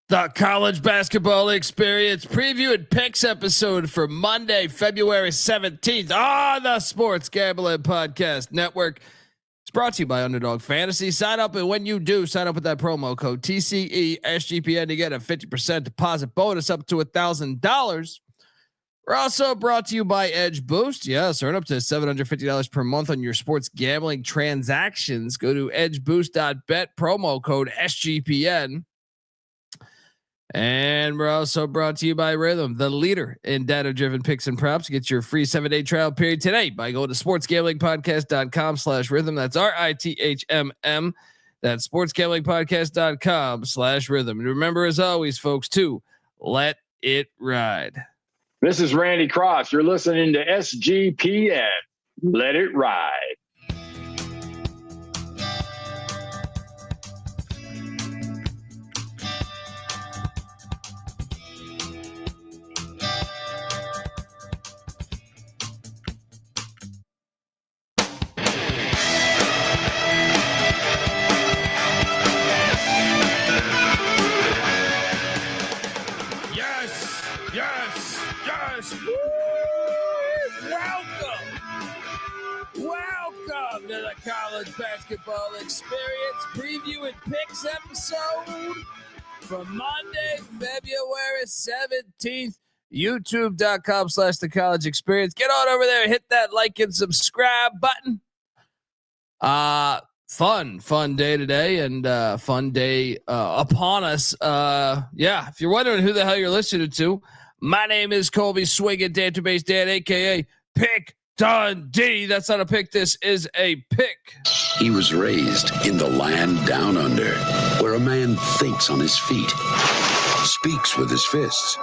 The college basketball experience preview and picks episode for Monday, February 17th on the Sports Gambling Podcast Network. It's brought to you by Underdog Fantasy. Sign up, and when you do, sign up with that promo code TCESGPN to get a 50% deposit bonus up to $1,000. We're also brought to you by Edge Boost. Yes, earn up to $750 per month on your sports gambling transactions. Go to edgeboost.bet, promo code SGPN. And we're also brought to you by Rhythm, the leader in data-driven picks and props. Get your free 7-day trial period today by going to sportsgamblingpodcast.com/rhythm. That's RITHMM. That's sportsgamblingpodcast.com/rhythm. And remember, as always, folks, to let it ride. This is Randy Cross. You're listening to SGPN. Let it ride. Welcome to the college basketball experience preview and picks episode for Monday, February 17th. YouTube.com/the college experience. Get on over there, hit that like and subscribe button. Fun day today, and fun day upon us. If you're wondering who the hell you're listening to, my name is Colby Swinging Database Dan, aka Pick Dundee. That's not a pick. This is a pick. He was raised in the land down under, where a man thinks on his feet, speaks with his fists,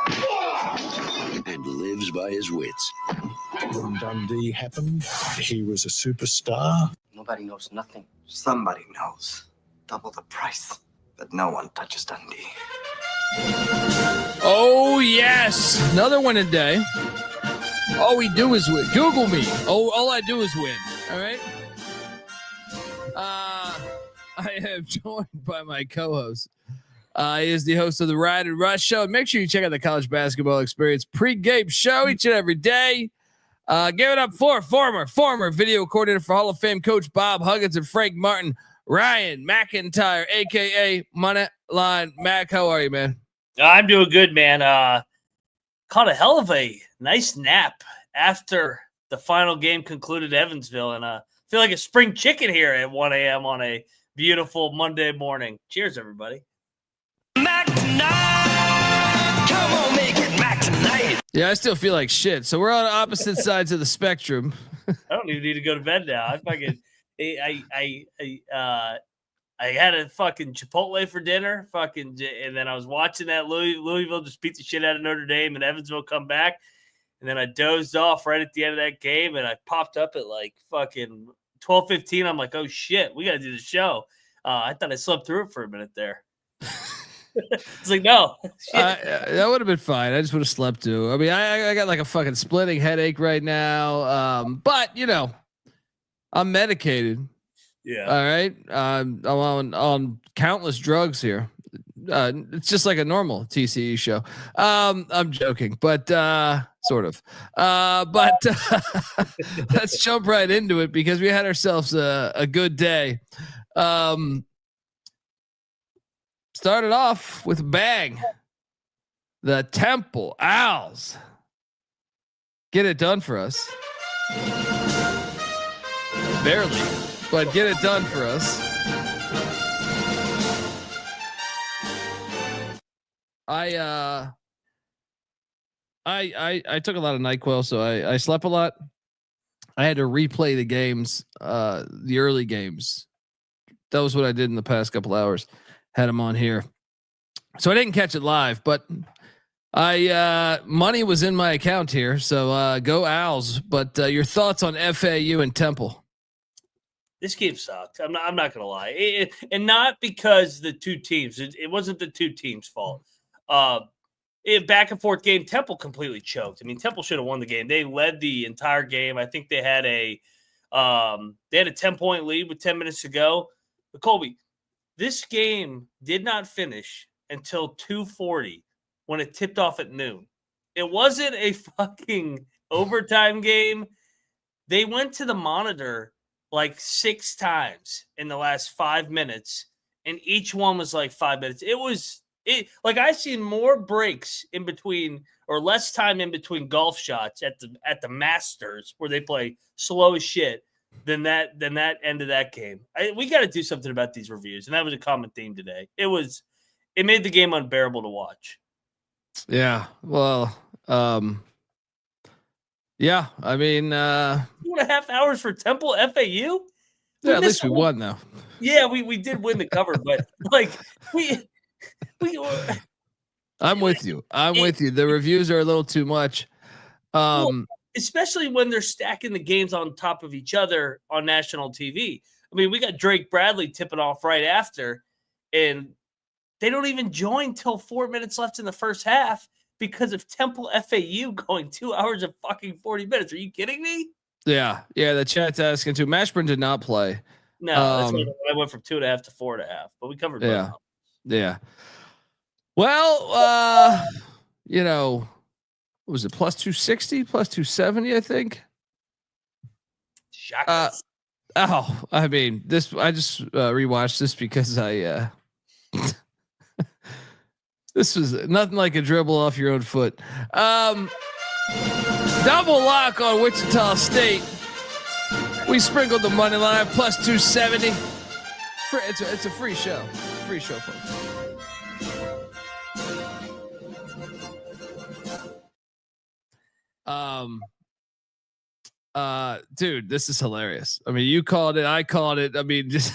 and lives by his wits. When Dundee happened, he was a superstar. Nobody knows nothing. Somebody knows. Double the price. But no one touches Dundee. Oh, yes. Another one a day. All we do is win. Google me. All I do is win. All right. I am joined by my co-host. He is the host of the Ride and Rush Show. Make sure you check out the college basketball experience pregame show each and every day. Give it up for former video coordinator for Hall of Fame coach Bob Huggins and Frank Martin, Ryan McIntyre, aka Moneyline Mac. How are you, man? I'm doing good, man. Caught a hell of a nice nap after the final game concluded at Evansville, and feel like a spring chicken here at 1 a.m. on a beautiful Monday morning. Cheers, everybody. Mac tonight. Come on, make it Mac tonight. Yeah, I still feel like shit. So we're on opposite sides of the spectrum. I don't even need to go to bed now. I had a fucking Chipotle for dinner, and then I was watching that Louisville just beat the shit out of Notre Dame and Evansville come back. And then I dozed off right at the end of that game, and I popped up at like fucking 12:15. I'm like, oh shit, we got to do the show. I thought I slept through it for a minute there. It's like, no. That would have been fine. I just would have slept too. I mean, I got like a fucking splitting headache right now. But you know, I'm medicated. Yeah. All right. I'm on countless drugs here. It's just like a normal TCE show. I'm joking, but sort of. But let's jump right into it because we had ourselves a good day. Started off with a bang. The Temple Owls get it done for us. Barely. But get it done for us. I took a lot of NyQuil, so I slept a lot. I had to replay the games, the early games. That was what I did in the past couple hours. Had them on here, so I didn't catch it live, but money was in my account here. So go Owls. But your thoughts on FAU and Temple? This game sucked. I'm not gonna lie, and not because the two teams. It wasn't the two teams' fault. Back and forth game. Temple completely choked. I mean, Temple should have won the game. They led the entire game. I think they had a 10-point lead with 10 minutes to go. But Colby, this game did not finish until 2:40 when it tipped off at noon. It wasn't a fucking overtime game. They went to the monitor like 6 times in the last 5 minutes, and each one was like 5 minutes. Like I've seen more breaks in between or less time in between golf shots at the Masters where they play slow as shit than that end of that game. We got to do something about these reviews, and that was a common theme today. It made the game unbearable to watch. Yeah. Well, yeah, I mean, 2.5 hours for Temple FAU. Yeah, at least we won though. Yeah, we did win the cover, but like we I'm with you. The reviews are a little too much. Especially when they're stacking the games on top of each other on national TV. I mean, we got Drake Bradley tipping off right after, and they don't even join till 4 minutes left in the first half because of Temple FAU going 2 hours and fucking 40 minutes. Are you kidding me? Yeah. The chat's asking too. Mashburn did not play. No, that's why I went from 2.5 to 4.5, but we covered both. Yeah. Well, what was it, plus 260, plus 270, I think. Shocking. I mean, I just rewatched this because this was nothing like a dribble off your own foot. Double lock on Wichita State. We sprinkled the money line plus 270. It's a free show. Free show, folks. Dude, this is hilarious. I mean, you called it, I called it. I mean, just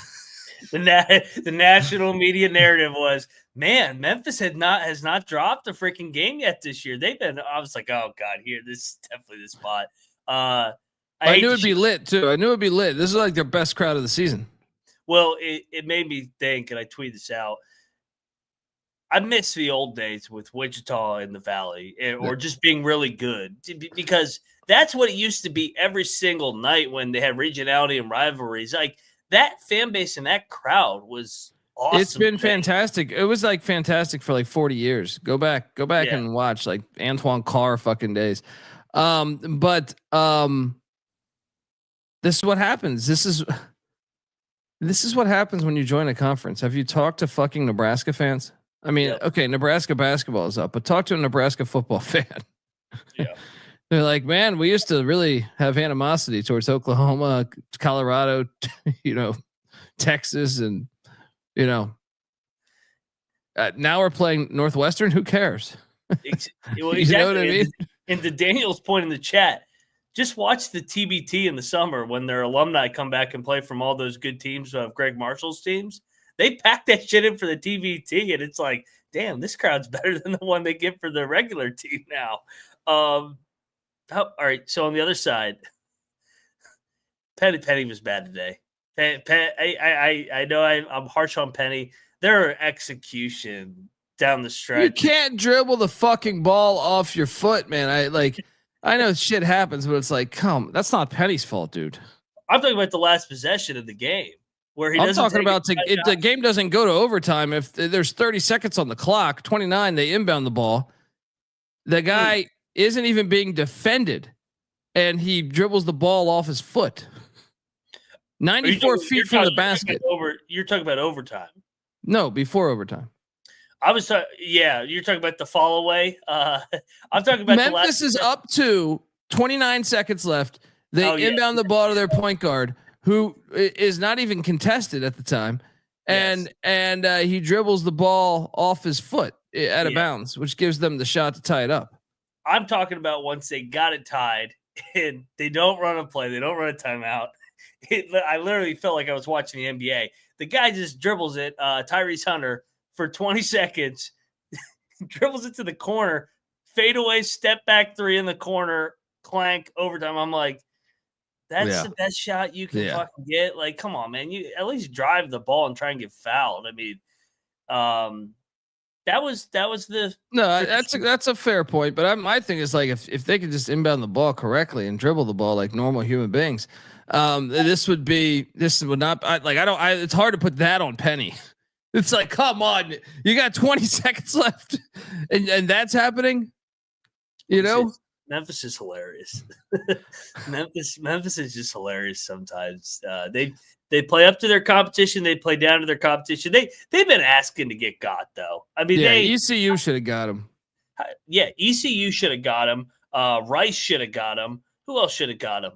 the national media narrative was, man, Memphis has not dropped a freaking game yet this year. I was like, oh God, this is definitely the spot. I knew it'd be lit too. I knew it'd be lit. This is like their best crowd of the season. Well, it made me think, and I tweeted this out. I miss the old days with Wichita in the Valley, or just being really good, because that's what it used to be every single night when they had regionality and rivalries. Like that fan base and that crowd was awesome. It's been fantastic. It was like fantastic for like 40 years. Go back and watch like Antoine Carr fucking days. But this is what happens. This is what happens when you join a conference. Have you talked to fucking Nebraska fans? I mean, okay, Nebraska basketball is up, but talk to a Nebraska football fan. Yeah. They're like, man, we used to really have animosity towards Oklahoma, Colorado, Texas, and now we're playing Northwestern. Who cares? Well, exactly. You know what I mean? And to Daniel's point in the chat, just watch the TBT in the summer when their alumni come back and play from all those good teams of Greg Marshall's teams. They pack that shit in for the TBT, and it's like, damn, this crowd's better than the one they get for the regular team now. All right, so on the other side, Penny was bad today. I know I'm harsh on Penny. Their execution down the stretch. You can't dribble the fucking ball off your foot, man. I know shit happens, but it's like, that's not Penny's fault, dude. I'm talking about the last possession of the game. Where I'm talking about the game doesn't go to overtime. If there's 30 seconds on the clock, 29, they inbound the ball. The guy isn't even being defended, and he dribbles the ball off his foot. 94 feet from the basket. You're talking about overtime. No, before overtime. I was you're talking about the fall away. I'm talking about Memphis is up to 29 seconds left. They inbound the ball to their point guard, who is not even contested at the time. And he dribbles the ball off his foot out of bounds, which gives them the shot to tie it up. I'm talking about once they got it tied and they don't run a play. They don't run a timeout. I literally felt like I was watching the NBA. The guy just dribbles it, Tyrese Hunter, for 20 seconds, dribbles it to the corner, fade away, step back three in the corner, clank, overtime. I'm like, that's the best shot you can fucking get. Like, come on, man. You at least drive the ball and try and get fouled. I mean, that's a fair point. But my thing is like, if they could just inbound the ball correctly and dribble the ball like normal human beings, this would not. It's hard to put that on Penny. It's like, come on, you got 20 seconds left, and that's happening. You know, Memphis is hilarious. Memphis is just hilarious sometimes. They play up to their competition. They play down to their competition. They've been asking to get got though. I mean, ECU should have got him. Yeah, ECU should have got him. Rice should have got him. Who else should have got him?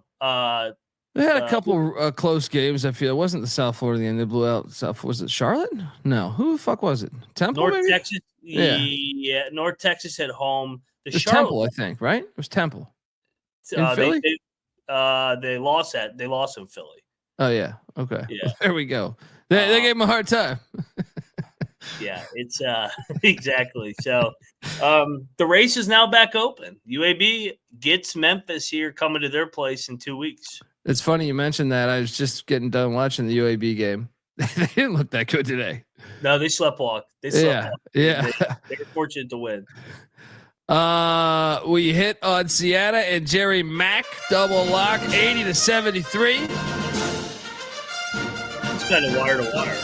They had a couple close games. I feel it wasn't the South Florida game. They blew out South. Was it Charlotte? No. Who the fuck was it? Temple. North maybe? Texas. Yeah, North Texas at home. It was Temple, I think. Right? It was Temple. In Philly? They lost in Philly. Oh yeah. Okay. Yeah. There we go. They gave him a hard time. Yeah, it's exactly. So the race is now back open. UAB gets Memphis here coming to their place in 2 weeks. It's funny you mentioned that. I was just getting done watching the UAB game. They didn't look that good today. No, they sleptwalked. Yeah. They were fortunate to win. We hit on Sienna and Jerry Mack double lock 80-73. It's kind of wire to wire.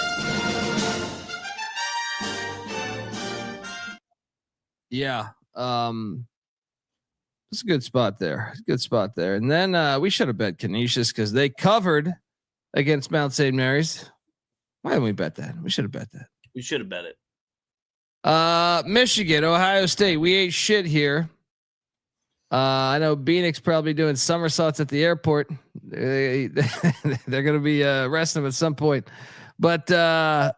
Yeah. It's a good spot there. And then we should have bet Canisius because they covered against Mount St. Mary's. Why didn't we bet that? We should have bet that. We should have bet it. Michigan, Ohio State. We ate shit here. I know Beanick's probably doing somersaults at the airport. They're going to be arresting him at some point. But yeah,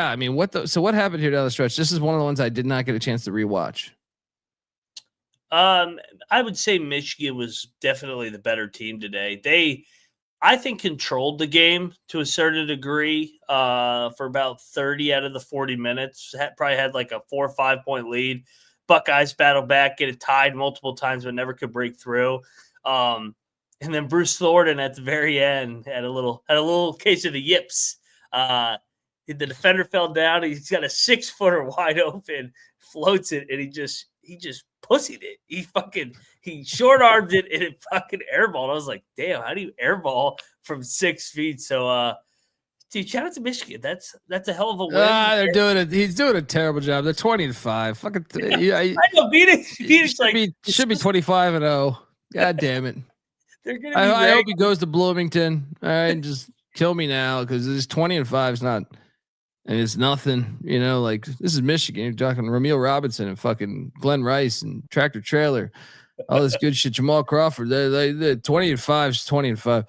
I mean, so what happened here down the stretch? This is one of the ones I did not get a chance to rewatch. I would say Michigan was definitely the better team today. They, I think, controlled the game to a certain degree for about 30 out of the 40 minutes. Probably had like a 4 or 5 point lead. Buckeyes battled back, get it tied multiple times, but never could break through. And then Bruce Thornton at the very end had a little case of the yips. The defender fell down. He's got a 6-footer wide open, floats it, and he just pussied it. He short armed it and it fucking airballed. I was like, damn, how do you airball from 6 feet? So, dude, shout out to Michigan. That's a hell of a win. They're doing it. He's doing a terrible job. They're 20-5. Fucking. I know. Phoenix should be 25-0. God damn it. They're gonna. I hope he goes to Bloomington. All right, just kill me now because this 20-5 is not. And it's nothing, like this is Michigan. You're talking Ramil Robinson and fucking Glenn Rice and Tractor Trailer, all this good shit. Jamal Crawford, they're 20-5 is 20-5.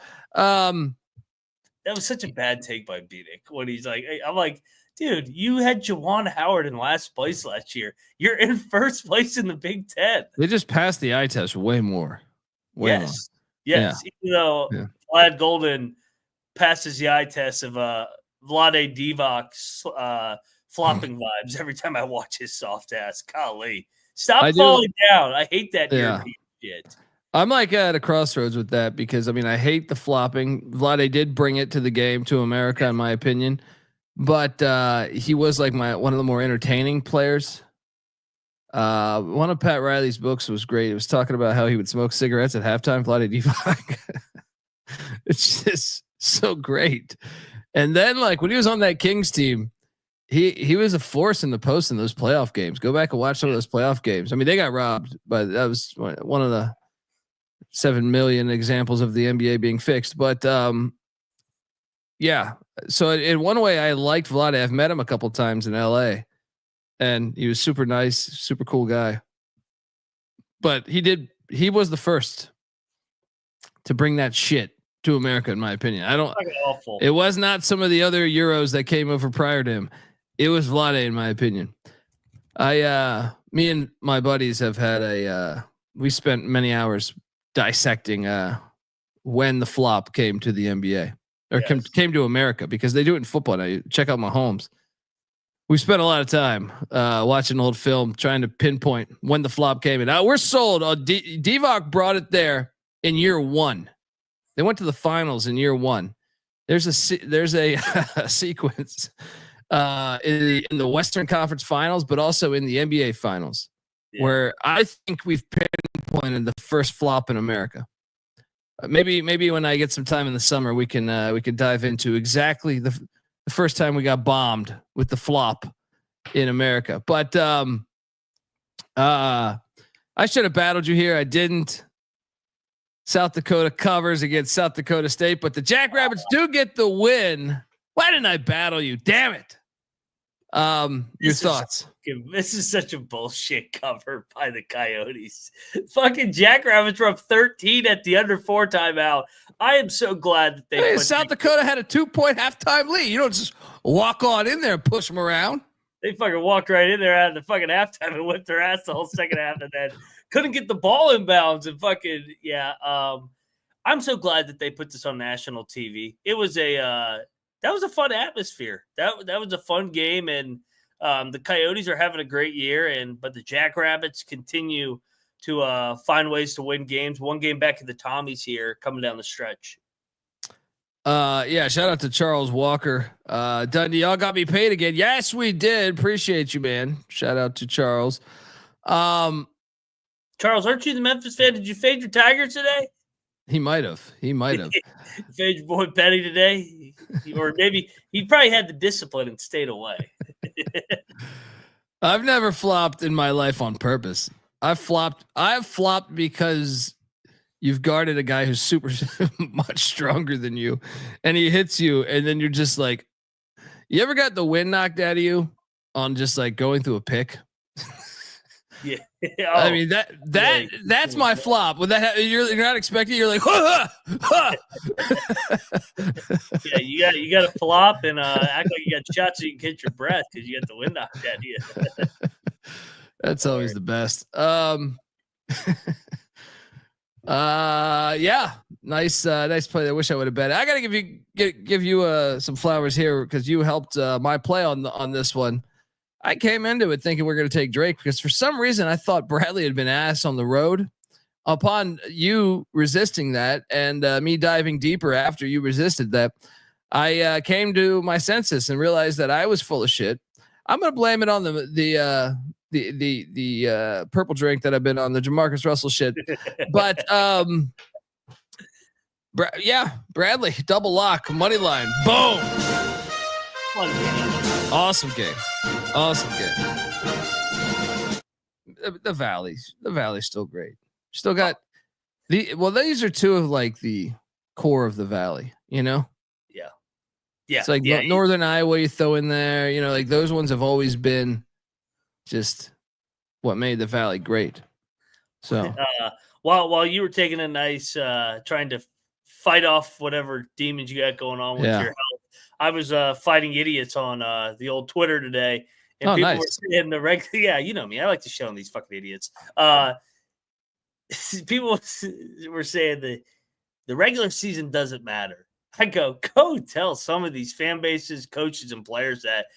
That was such a bad take by Beanick when he's like, I'm like, dude, you had Juwan Howard in last place last year. You're in first place in the Big Ten. They just passed the eye test way more. Yes. Yeah. Even though Vlad Golden passes the eye test of Vlade Divac's flopping vibes every time I watch his soft ass. Golly. Stop falling down. I hate that European shit. I'm like at a crossroads with that because, I mean, I hate the flopping. Vlade did bring it to the game, to America, in my opinion. But he was like one of the more entertaining players. One of Pat Riley's books was great. It was talking about how he would smoke cigarettes at halftime. Vlade Divac. It's just so great. And then, like, when he was on that Kings team, he was a force in the post in those playoff games. Go back and watch some of those playoff games. I mean, they got robbed, but that was one of the 7 million examples of the NBA being fixed. But yeah. So in one way, I liked Vlade. I've met him a couple times in LA, and he was super nice, super cool guy. But he was the first to bring that shit to America, in my opinion. It was not some of the other Euros that came over prior to him. It was Vlade, in my opinion. Me and my buddies have had we spent many hours dissecting when the flop came to the NBA or came to America, because they do it in football now. You check out Mahomes. We spent a lot of time watching old film, trying to pinpoint when the flop came in. We're sold. Divac brought it there in year 1. They went to the finals in year 1. There's a sequence in the Western Conference Finals, but also in the NBA Finals, where I think we've pinpointed the first flop in America. Maybe when I get some time in the summer, we can dive into exactly the first time we got bombed with the flop in America. But I should have battled you here. I didn't. South Dakota covers against South Dakota State, but the Jackrabbits do get the win. Why didn't I battle you? Damn it. Your thoughts? This is such a bullshit cover by the Coyotes. Fucking Jackrabbits were up 13 at the under 4 timeout. I am so glad that they South Dakota had a 2-point halftime lead. You don't just walk on in there and push them around. They fucking walked right in there at the fucking halftime and whipped their ass the whole second half, and then couldn't get the ball in bounds and fucking I'm so glad that they put this on national TV. It was that was a fun atmosphere. That was a fun game, and the Coyotes are having a great year, but the Jackrabbits continue to find ways to win games. One game back at the Tommies here coming down the stretch. Shout out to Charles Walker. Dundee, y'all got me paid again. Yes, we did. Appreciate you, man. Shout out to Charles. Charles, aren't you the Memphis fan? Did you fade your Tigers today? He might have. Fade your boy Petty today, or maybe he probably had the discipline and stayed away. I've never flopped in my life on purpose. I've flopped because you've guarded a guy who's super much stronger than you, and he hits you, and then you're just like, you ever got the wind knocked out of you on just like going through a pick? Yeah. I mean that's my flop. When that you're not expecting, you're like, ha, ha, ha. Yeah, you got to flop and act like you got shots so you can catch your breath because you got the wind knocked out of you. That's always the best. Nice play. I wish I would have bet. I gotta give you some flowers here because you helped my play on this one. I came into it thinking we're going to take Drake because for some reason I thought Bradley had been ass on the road. Upon you resisting that and me diving deeper after you resisted that, I came to my senses and realized that I was full of shit. I'm going to blame it on the purple drink that I've been on, the Jamarcus Russell shit. But Bradley double lock money line, boom. Fun game. Awesome game. The Valley's still great. Still got these are two of like the core of the Valley, you know? Yeah. It's like Northern Iowa you throw in there, you know, like those ones have always been just what made the Valley great. So while you were taking a nice trying to fight off whatever demons you got going on with your health, I was fighting idiots on the old Twitter today, and people were saying the regular. Yeah, you know me. I like to shit on these fucking idiots. People were saying the regular season doesn't matter. I go tell some of these fan bases, coaches, and players that.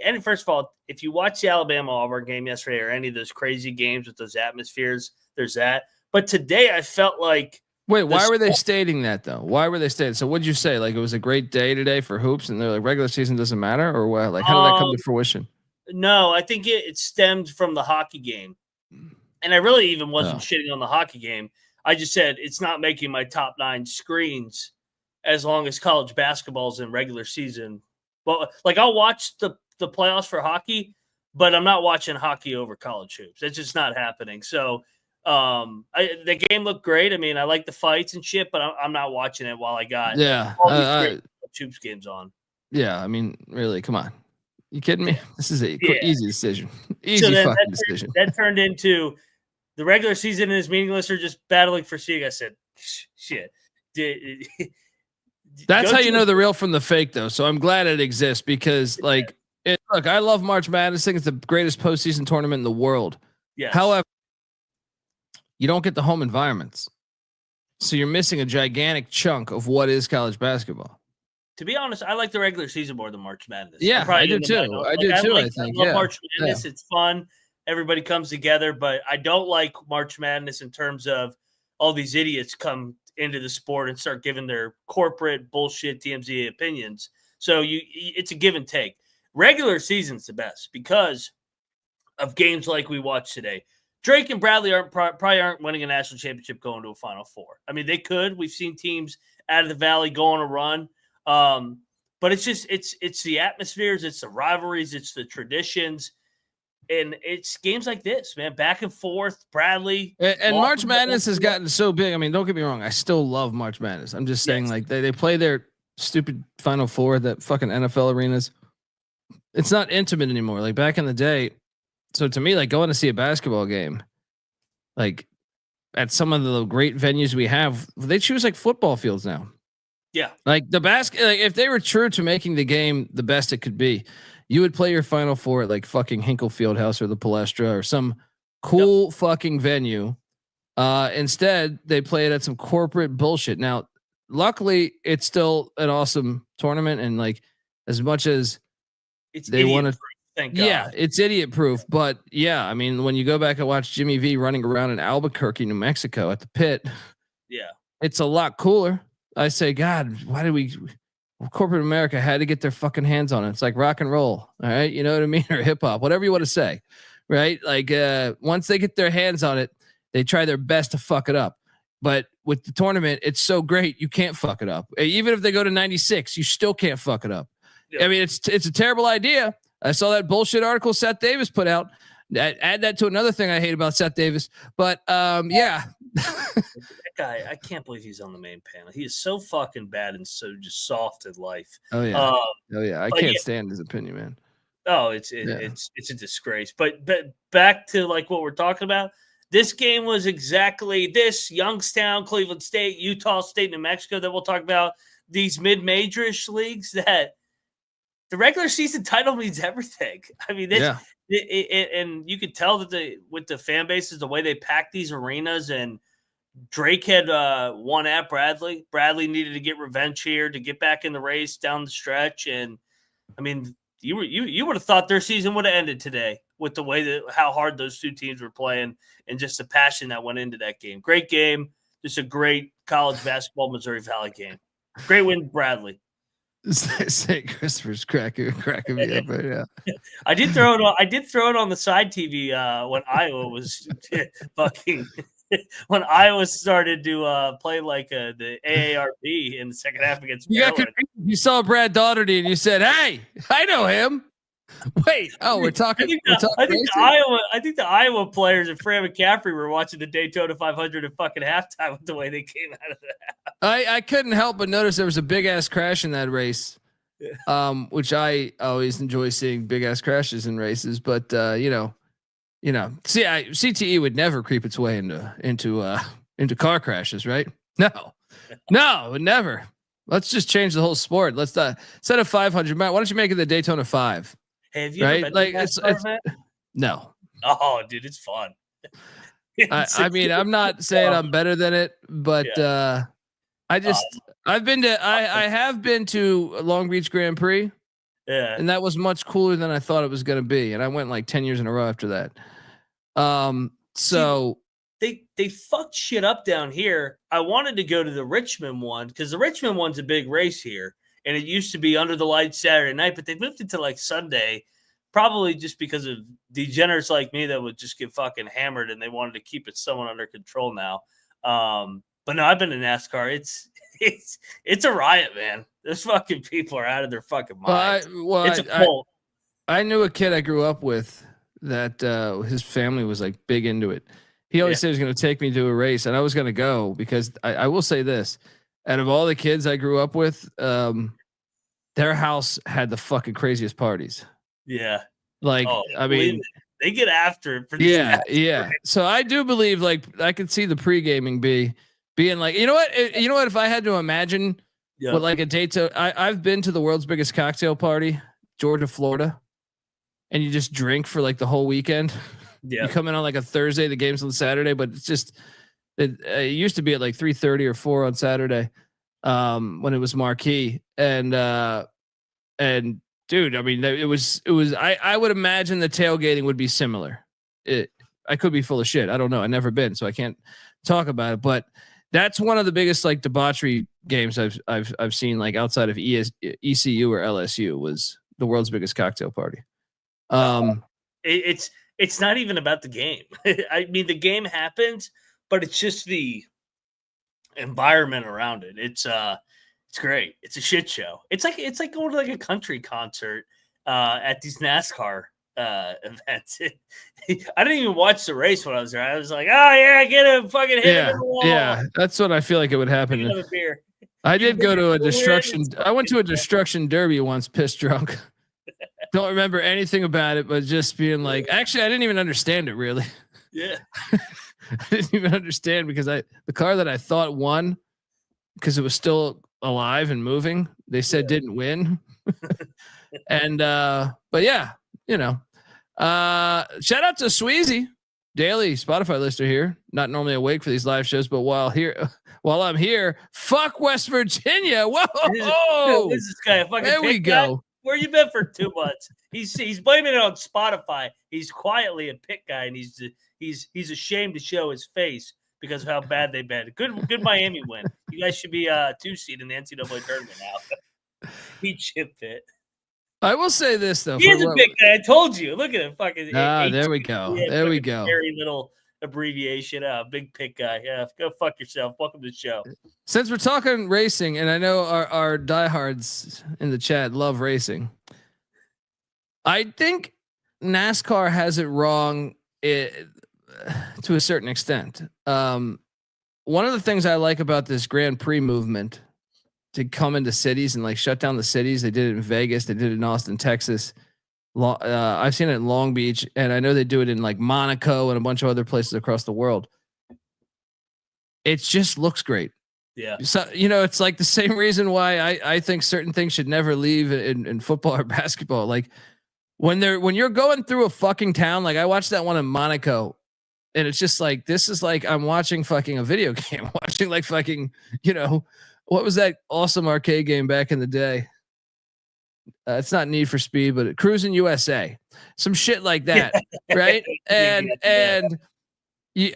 And first of all, if you watch the Alabama-Auburn game yesterday or any of those crazy games with those atmospheres, there's that. But today I felt like. Wait, why were they stating that though? Why were they stating? So what'd you say? Like it was a great day today for hoops, and they're like regular season doesn't matter, or what? Like how did that come to fruition? No, I think it stemmed from the hockey game, and I really even wasn't shitting on the hockey game. I just said it's not making my top 9 screens as long as college basketball's in regular season. Well, like I'll watch the playoffs for hockey, but I'm not watching hockey over college hoops. It's just not happening. So. The game looked great. I mean, I like the fights and shit, but I'm not watching it while I got all these Hoops games on. Yeah, I mean, really, come on. You kidding me? This is a easy decision. Decision. That turned into the regular season is meaningless or just battling for seeing. I said, shit. That's how you know the real from the fake, though. So I'm glad it exists because, look, I love March Madness. I think it's the greatest postseason tournament in the world. Yeah. However, you don't get the home environments. So you're missing a gigantic chunk of what is college basketball. To be honest, I like the regular season more than March Madness. Yeah, I do too. I do too. I think. I love March Madness. Yeah. It's fun. Everybody comes together, but I don't like March Madness in terms of all these idiots come into the sport and start giving their corporate bullshit TMZ opinions. So it's a give and take. Regular season's the best because of games like we watched today. Drake and Bradley probably aren't winning a national championship going to a Final Four. I mean, they could. We've seen teams out of the Valley go on a run. But it's just it's the atmospheres, it's the rivalries, it's the traditions, and it's games like this, man, back and forth. Bradley and March Madness has gotten so big. I mean, don't get me wrong, I still love March Madness. I'm just saying, like they play their stupid Final Four, that fucking NFL arenas. It's not intimate anymore, like back in the day. So to me, like going to see a basketball game, like at some of the great venues we have, they choose like football fields now. Yeah. Like the basket, like if they were true to making the game the best it could be, you would play your Final Four at like fucking Hinkle Fieldhouse or the Palestra or some cool fucking venue. Instead, they play it at some corporate bullshit. Now, luckily, it's still an awesome tournament, and like as much as they want to, yeah, it's idiot proof. But yeah, I mean, when you go back and watch Jimmy V running around in Albuquerque, New Mexico at the pit, yeah, it's a lot cooler. I say, God, why did corporate America had to get their fucking hands on it? It's like rock and roll. All right. You know what I mean? Or hip hop, whatever you want to say. Right. Like, once they get their hands on it, they try their best to fuck it up. But with the tournament, it's so great. You can't fuck it up. Even if they go to 96, you still can't fuck it up. Yeah. I mean, it's a terrible idea. I saw that bullshit article Seth Davis put out. Add that to another thing I hate about Seth Davis. But yeah. That guy, I can't believe he's on the main panel. He is so fucking bad and so just soft in life. Oh yeah. I can't stand his opinion, man. Oh, it's a disgrace. But back to like what we're talking about. This game was exactly this: Youngstown, Cleveland State, Utah State, New Mexico, that we'll talk about. These mid-major-ish leagues that the regular season title means everything. I mean, and you could tell that with the fan bases, the way they pack these arenas, and Drake had won at Bradley. Bradley needed to get revenge here to get back in the race down the stretch. And I mean, you would have thought their season would have ended today with the way how hard those two teams were playing and just the passion that went into that game. Great game. Just a great college basketball Missouri Valley game. Great win, Bradley. St. Christopher's cracking me up right now. I did throw it on the side TV when Iowa was fucking when Iowa started to play like the AARP in the second half against Maryland. You saw Brad Daugherty and you said, "Hey, I know him." Wait, we're talking. I think the Iowa players and Fran McCaffrey were watching the Daytona 500 at fucking halftime with the way they came out of that. I couldn't help but notice there was a big ass crash in that race, which I always enjoy seeing big ass crashes in races. But CTE would never creep its way into car crashes, right? No, never. Let's just change the whole sport. Let's instead of 500, Matt, why don't you make it the Daytona 5? Hey, have you ever been like it's no. Oh, dude, it's fun. I mean, I'm not saying I'm better than it, but I have been to Long Beach Grand Prix. Yeah. And that was much cooler than I thought it was going to be. And I went like 10 years in a row after that. So they fucked shit up down here. I wanted to go to the Richmond one because the Richmond one's a big race here. And it used to be under the lights Saturday night, but they moved it to like Sunday, probably just because of degenerates like me that would just get fucking hammered and they wanted to keep it somewhat under control now. But no, I've been to NASCAR. It's a riot, man. Those fucking people are out of their fucking minds. It's a cult. I knew a kid I grew up with that his family was like big into it. He always said he was going to take me to a race, and I was going to go because I will say this: out of all the kids I grew up with, their house had the fucking craziest parties. Yeah, like I mean, they get after it. Yeah. So I do believe, like, I could see the pre-gaming being like, you know what? If I had to imagine what like a date to, I've been to the world's biggest cocktail party, Georgia, Florida, and you just drink for like the whole weekend. Yeah. You come in on like a Thursday, the game's on Saturday, but it's just, it used to be at like 3:30 or 4 on Saturday, when it was marquee. And dude, I mean, it was, I would imagine the tailgating would be similar. I could be full of shit. I don't know. I've never been, so I can't talk about it, but that's one of the biggest like debauchery games I've seen, like outside of ECU or LSU, was the world's biggest cocktail party. It's not even about the game. I mean, the game happens, but it's just the environment around it. It's It's great. It's a shit show. It's like going to like a country concert at these NASCAR events. I didn't even watch the race when I was there. I was like, oh yeah, get him, fucking hit him in the wall. Yeah, that's what I feel like it would happen. Have a beer. I did go to a destruction. I went to a destruction derby once, pissed drunk. Don't remember anything about it, but just being like, actually, I didn't even understand it really. Yeah. I didn't even understand because the car that I thought won because it was still alive and moving, they said didn't win. And but yeah, you know. Shout out to Sweezy, daily Spotify listener here. Not normally awake for these live shows, but while I'm here, fuck West Virginia. Whoa. This is guy a fucking there we guy? go. Where you been for 2 months? He's blaming it on Spotify. He's quietly a pick guy, and he's ashamed to show his face because of how bad they've been. Good Miami win. You guys should be 2 seed in the NCAA tournament now. He chipped it. I will say this though. He is a big guy. I told you. Look at him. Fucking. There we go. There we go. Very little abbreviation. Big pick guy. Yeah. Go fuck yourself. Welcome to the show. Since we're talking racing, and I know our diehards in the chat love racing, I think NASCAR has it wrong to a certain extent. One of the things I like about this Grand Prix movement to come into cities and like shut down the cities. They did it in Vegas. They did it in Austin, Texas. I've seen it in Long Beach, and I know they do it in like Monaco and a bunch of other places across the world. It just looks great. Yeah. So, you know, it's like the same reason why I think certain things should never leave in football or basketball. Like when you're going through a fucking town, like I watched that one in Monaco, and it's just like, this is like, I'm watching fucking a video game, watching like fucking, you know, what was that awesome arcade game back in the day? It's not Need for Speed, but Cruising USA, some shit like that. Right. And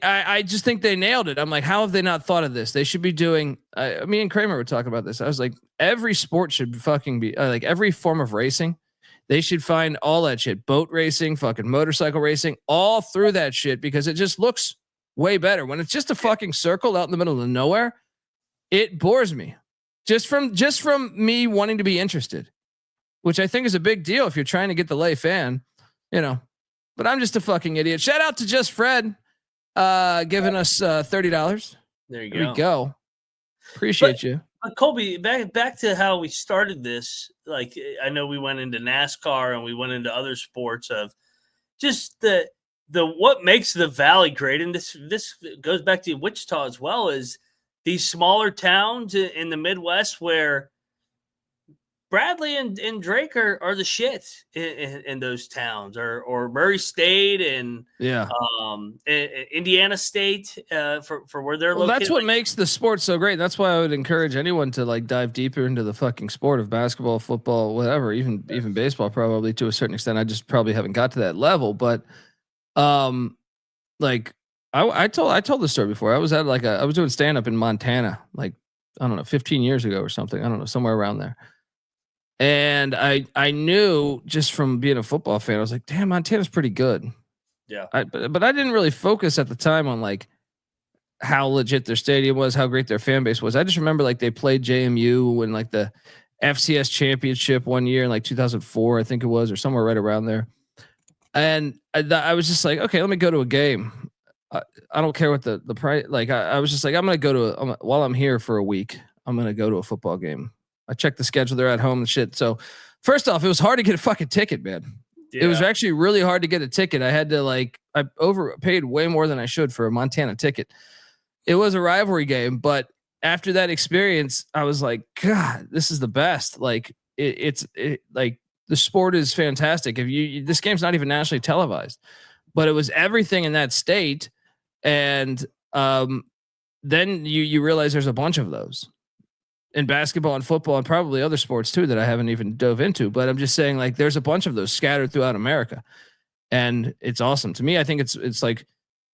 I just think they nailed it. I'm like, how have they not thought of this? They should be doing, me and Kramer were talking about this. I was like, every sport should fucking be like every form of racing. They should find all that shit, boat racing, fucking motorcycle racing, all through that shit, because it just looks way better. When it's just a fucking circle out in the middle of nowhere, it bores me just from me wanting to be interested, which I think is a big deal if you're trying to get the lay fan, you know, but I'm just a fucking idiot. Shout out to Just Fred, giving us $30. There you go. There we go. Appreciate you. Colby, back to how we started this. Like, I know we went into NASCAR and we went into other sports of just the what makes the Valley great. And this goes back to Wichita as well, is these smaller towns in the Midwest where Bradley and Drake are the shit in those towns, or Murray State and Indiana State for where they're located. That's what makes the sport so great. That's why I would encourage anyone to like dive deeper into the fucking sport of basketball, football, whatever, even baseball, probably to a certain extent. I just probably haven't got to that level, but like I told this story before. I was doing stand up in Montana, like, I don't know, 15 years ago or something. I don't know, somewhere around there. And I knew just from being a football fan, I was like, damn, Montana's pretty good. Yeah. But I didn't really focus at the time on like how legit their stadium was, how great their fan base was. I just remember like they played JMU in like the FCS championship one year in like 2004, I think it was, or somewhere right around there. And I was just like, okay, let me go to a game. I don't care what the price. Like I was just like, I'm going to go to while I'm here for a week, I'm going to go to a football game. I checked the schedule. They're at home and shit. So first off, it was hard to get a fucking ticket, man. Yeah. It was actually really hard to get a ticket. I had to I overpaid way more than I should for a Montana ticket. It was a rivalry game, but after that experience, I was like, God, this is the best. Like it's like the sport is fantastic. If this game's not even nationally televised, but it was everything in that state. And then you realize there's a bunch of those in basketball and football and probably other sports too that I haven't even dove into, but I'm just saying like there's a bunch of those scattered throughout America, and it's awesome to me. I think it's like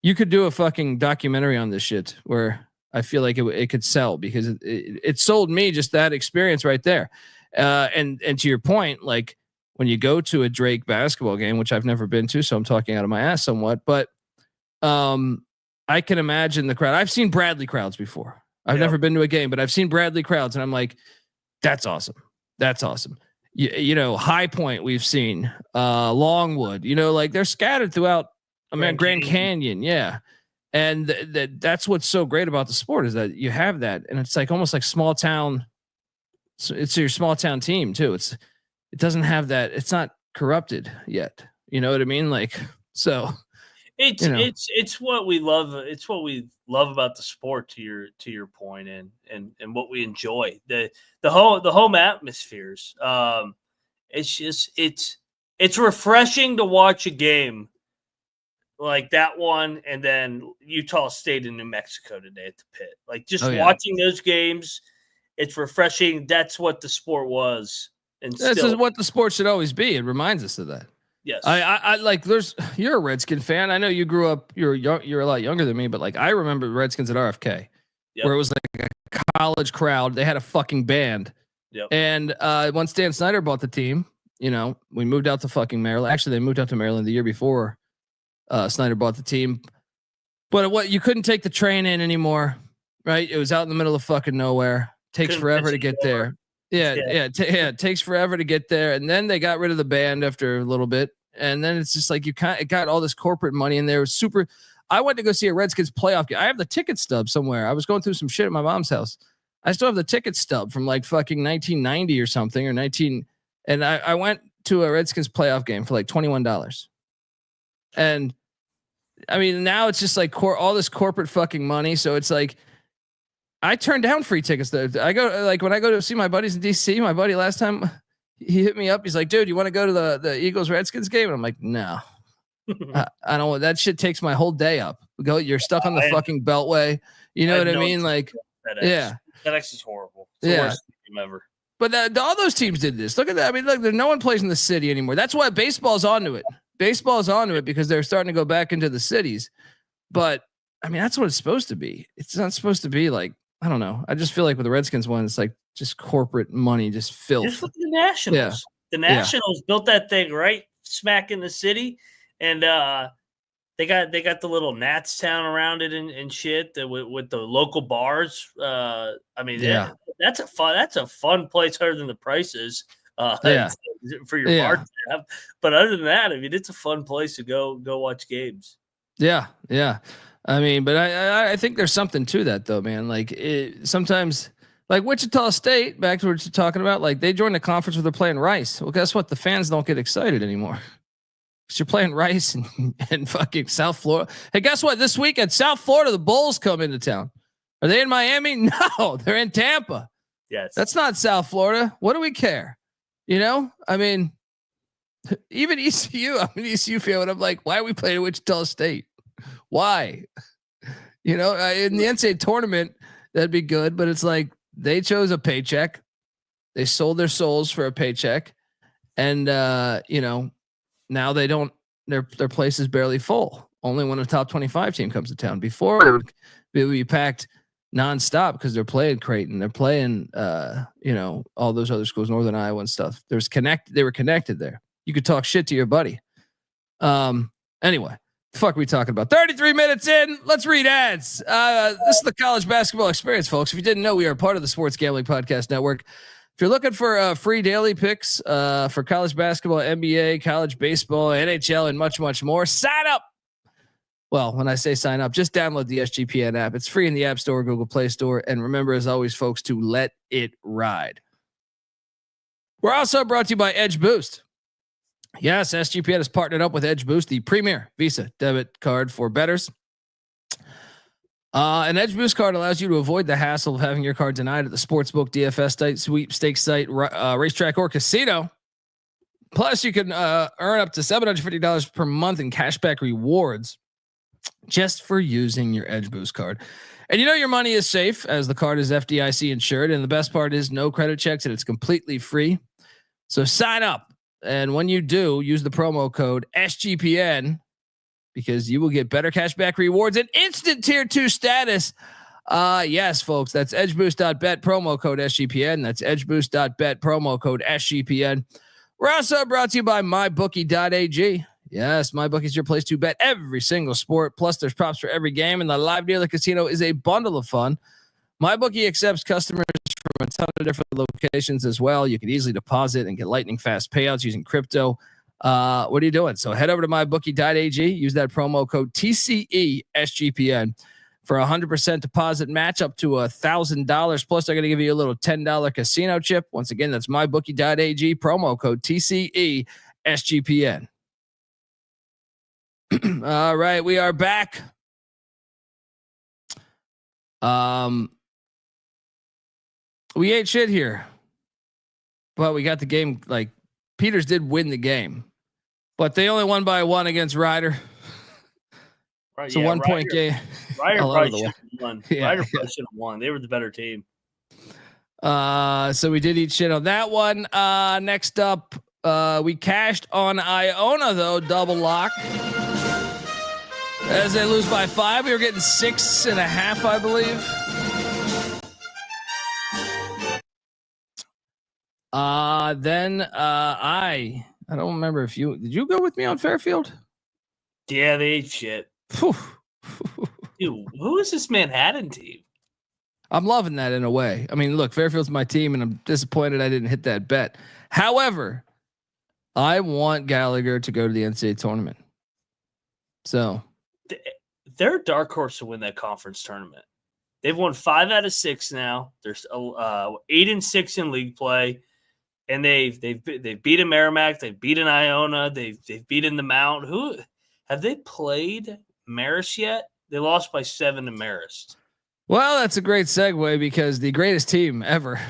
you could do a fucking documentary on this shit where I feel like it could sell, because it sold me just that experience right there. And to your point, like when you go to a Drake basketball game, which I've never been to, so I'm talking out of my ass somewhat, but I can imagine the crowd. I've seen Bradley crowds before. I've never been to a game, but I've seen Bradley crowds, and I'm like, That's awesome. That's awesome. You know, High Point we've seen, Longwood, you know, like they're scattered throughout Grand Canyon. Yeah. And that's what's so great about the sport is that you have that. And it's like almost like small town. So it's your small town team too. It doesn't have that. It's not corrupted yet. You know what I mean? Like, so it's what we love. It's what we love about the sport to your point and what we enjoy the home atmospheres. It's refreshing to watch a game like that one, and then Utah State and New Mexico today at the Pit. Like just watching those games, it's refreshing. That's what the sport was, and this is what the sport should always be. It reminds us of that. Yes, I like. You're a Redskin fan. I know you grew up. You're a lot younger than me, but like I remember Redskins at RFK, where it was like a college crowd. They had a fucking band. Yep. And once Dan Snyder bought the team, you know, we moved out to fucking Maryland. Actually, they moved out to Maryland the year before Snyder bought the team. But what you couldn't take the train in anymore, right? It was out in the middle of fucking nowhere. Takes forever to get there. It takes forever to get there. And then they got rid of the band after a little bit. And then it's just like it got all this corporate money in there. It was super. I went to go see a Redskins playoff game. I have the ticket stub somewhere. I was going through some shit at my mom's house. I still have the ticket stub from like fucking 1990 or something and I went to a Redskins playoff game for like $21. And I mean, now it's just like all this corporate fucking money. So it's like, I turn down free tickets though. I go like when I go to see my buddies in DC, my buddy last time he hit me up. He's like, dude, you want to go to the Eagles Redskins game? And I'm like, no, I don't want that shit takes my whole day up. You're stuck on the fucking beltway. You know what I mean? Like, FedEx is horrible. It's the worst team ever. But all those teams did this. Look at that. I mean, look, no one plays in the city anymore. That's why baseball's onto it. Baseball's onto it because they're starting to go back into the cities. But I mean, that's what it's supposed to be. It's not supposed to be like, I don't know. I just feel like with the Redskins one, it's like just corporate money, just filth. Just look at the Nationals. Yeah. The Nationals built that thing right smack in the city, and they got the little Nats town around it and shit with the local bars. I mean, that's a fun place other than the prices. For your bar tab. But other than that, I mean, it's a fun place to go watch games. Yeah. I mean, but I think there's something to that though, man. Like sometimes, like Wichita State, back to what you're talking about, like they joined the conference where they're playing Rice. Well, guess what? The fans don't get excited anymore because you're playing Rice and fucking South Florida. Hey, guess what? This weekend, South Florida, the Bulls come into town. Are they in Miami? No, they're in Tampa. Yes, that's not South Florida. What do we care? You know, I mean, even ECU. I'm an ECU fan, and I'm like, why are we playing at Wichita State? Why? You know, in the NCAA tournament, that'd be good, but it's like they chose a paycheck. They sold their souls for a paycheck, and you know, now they don't. Their place is barely full. Only when a top 25 team comes to town. Before it would be packed nonstop because they're playing Creighton, they're playing you know, all those other schools, Northern Iowa and stuff. They were connected there. You could talk shit to your buddy. Anyway, the fuck are we talking about? 33 minutes in, let's read ads. This is the college basketball experience, folks. If you didn't know, we are part of the Sports Gambling Podcast Network. If you're looking for free daily picks for college basketball, NBA, college baseball, NHL, and much, much more, sign up. Well, when I say sign up, just download the SGPN app. It's free in the App Store, Google Play Store. And remember, as always, folks, to let it ride. We're also brought to you by Edge Boost. Yes, SGPN has partnered up with Edge Boost, the premier Visa debit card for bettors. An Edge Boost card allows you to avoid the hassle of having your card denied at the sportsbook, DFS site, sweepstakes site, racetrack, or casino. Plus, you can earn up to $750 per month in cashback rewards just for using your Edge Boost card. And you know your money is safe as the card is FDIC insured. And the best part is no credit checks and it's completely free. So sign up. And when you do, use the promo code SGPN because you will get better cashback rewards and instant tier 2 status. Yes, folks, that's edgeboost.bet promo code SGPN. That's edgeboost.bet promo code SGPN. We're also brought to you by mybookie.ag. Yes, MyBookie is your place to bet every single sport. Plus, there's props for every game, and the live dealer casino is a bundle of fun. MyBookie accepts customers from a ton of different locations as well. You can easily deposit and get lightning fast payouts using crypto. What are you doing? So head over to mybookie.ag, use that promo code TCESGPN for 100% deposit match up to $1,000. Plus, they're going to give you a little $10 casino chip. Once again, that's mybookie.ag, promo code TCESGPN. All right, we are back. We ate shit here, but we got the game. Like Peters did win the game, but they only won by 1 against Ryder. Right, it's a 1 point game. Ryder probably should have won. Yeah, Ryder probably should have won. They were the better team. So we did eat shit on that one. Next up, we cashed on Iona though, double lock. As they lose by 5, we were getting 6.5, I believe. Then I don't remember if did you go with me on Fairfield? Yeah, they ate shit. Dude, who is this Manhattan team? I'm loving that in a way. I mean, look, Fairfield's my team, and I'm disappointed I didn't hit that bet. However, I want Gallagher to go to the NCAA tournament. So they're a dark horse to win that conference tournament. They've won 5 out of 6 now. There's 8-6 in league play, and they've beaten Merrimack. They've beaten Iona. They've beaten the Mount. Who have they played? Marist yet? They lost by 7 to Marist. Well, that's a great segue because the greatest team ever.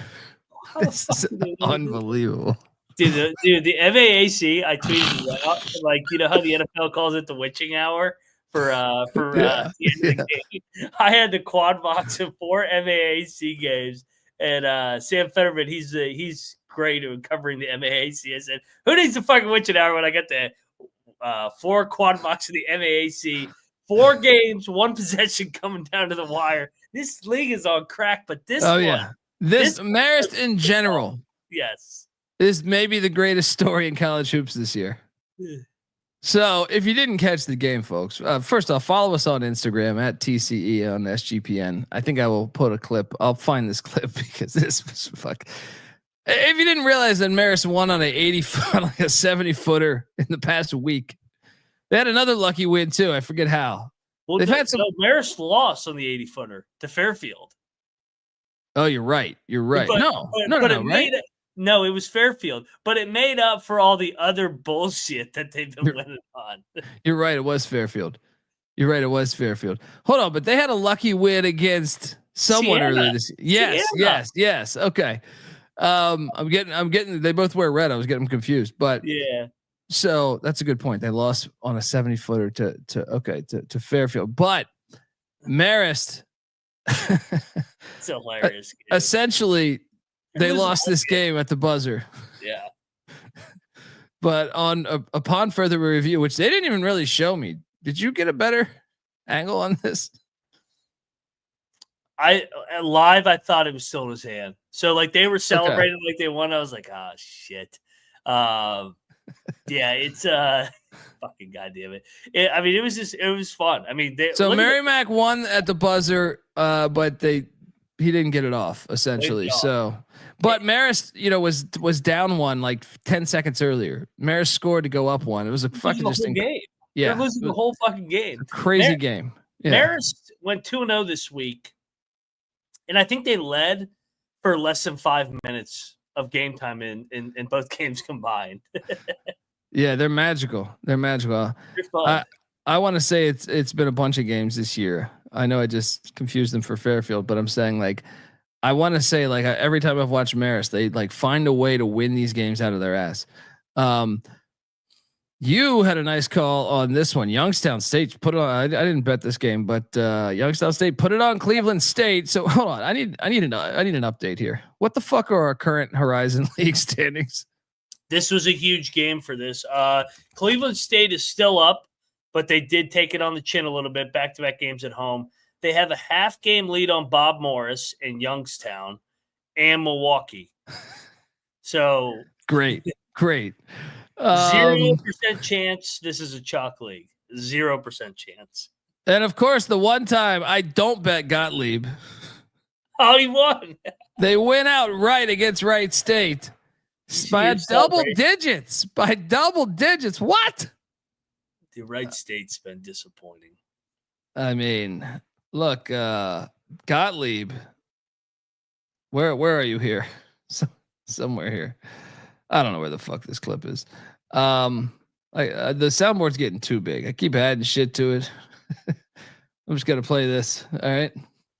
This is unbelievable. Dude, the MAAC, I tweeted it out. Like, you know how the NFL calls it the witching hour for the end of the game? I had the quad box of 4 MAAC games, and Sam Fetterman, he's great at covering the MAAC. I said, who needs the fucking witching hour when I get the 4 quad box of the MAAC? 4 games, 1 possession coming down to the wire. This league is on crack, but this this Marist in general, yes, is maybe the greatest story in college hoops this year. So if you didn't catch the game, folks, first off, follow us on Instagram at TCE on SGPN. I think I will put a clip. I'll find this clip because this was fuck. If you didn't realize that Marist won on a 80-foot, like a 70-footer in the past week. They had another lucky win too. I forget how. Well, they've had some. Marist lost on the 80-footer to Fairfield. Oh, you're right. You're right. But, no, right? No, it was Fairfield, but it made up for all the other bullshit that they've been winning on. You're right. It was Fairfield. You're right. It was Fairfield. Hold on, but they had a lucky win against someone earlier this year. Yes. Okay. I'm getting. They both wear red. I was getting them confused, but yeah. So that's a good point. They lost on a 70-footer to Fairfield, but Marist. It's hilarious. Essentially, they lost this game at the buzzer. Yeah. But upon further review, which they didn't even really show me, did you get a better angle on this? I thought it was still in his hand. So like they were celebrating like they won. I was like, oh shit. Yeah, it's fucking goddamn it. I mean, it was fun. I mean, Merrimack won at the buzzer, but he didn't get it off essentially. So, but Marist, was down 1 like 10 seconds earlier. Marist scored to go up 1. It was a fucking game. Yeah, they're losing the whole fucking game. Crazy game. Yeah. Marist went 2-0 this week, and I think they led for less than 5 minutes of game time in both games combined. Yeah, they're magical. They're magical. I want to say it's been a bunch of games this year. I know I just confused them for Fairfield, but I'm saying like I want to say like every time I've watched Marist, they like find a way to win these games out of their ass. You had a nice call on this one. Youngstown State put it on. I didn't bet this game, but Youngstown State put it on Cleveland State. So hold on, I need an update here. What the fuck are our current Horizon League standings? This was a huge game for this. Cleveland State is still up, but they did take it on the chin a little bit. Back-to-back games at home. They have a half-game lead on Bob Morris in Youngstown and Milwaukee. So great. 0% chance this is a chalk league. 0% chance. And of course, the one time I don't bet Gottlieb. Oh, he won. They win outright against Wright State by double digits. By double digits. What? The Wright State's been disappointing. I mean, look, Gottlieb. Where are you here? Somewhere here. I don't know where the fuck this clip is. The soundboard's getting too big. I keep adding shit to it. I'm just gonna play this. All right.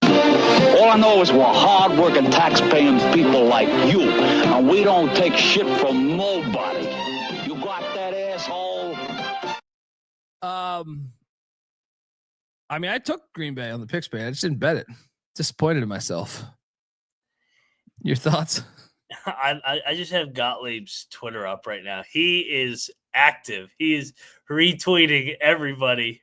All I know is we're hard-working, tax-paying people like you, and we don't take shit from nobody. You got that, asshole? I mean, I took Green Bay on the picks, man. I just didn't bet it. Disappointed in myself. Your thoughts? I just have Gottlieb's Twitter up right now. He is active. He is retweeting everybody.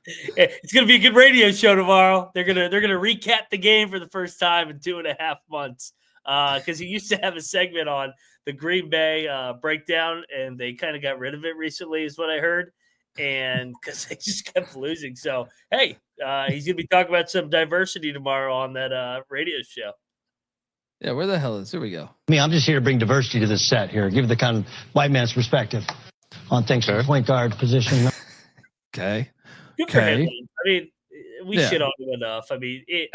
It's gonna be a good radio show tomorrow. They're gonna recap the game for the first time in 2.5 months. Because he used to have a segment on the Green Bay breakdown, and they kind of got rid of it recently, is what I heard. And because they just kept losing. So hey, he's gonna be talking about some diversity tomorrow on that radio show. Yeah, where the hell is? Here we go. I'm just here to bring diversity to this set here. Give the kind of white man's perspective on things from the point guard position. Okay. Good for him. I mean, we shit on him enough. I mean, it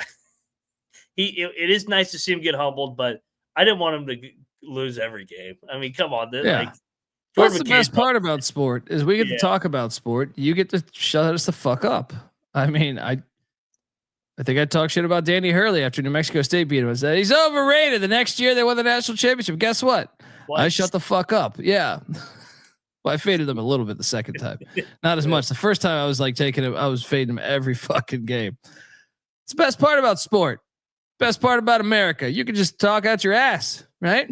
is nice to see him get humbled, but I didn't want him to lose every game. I mean, come on. That's the best part about sport is we get to talk about sport. You get to shut us the fuck up. I mean, I think I talked shit about Danny Hurley after New Mexico State beat him. I said he's overrated. The next year they won the national championship. Guess what? I shut the fuck up. Yeah. Well, I faded them a little bit the second time, not as much. The first time I was like taking him, I was fading him every fucking game. It's the best part about sport. Best part about America. You can just talk out your ass, right?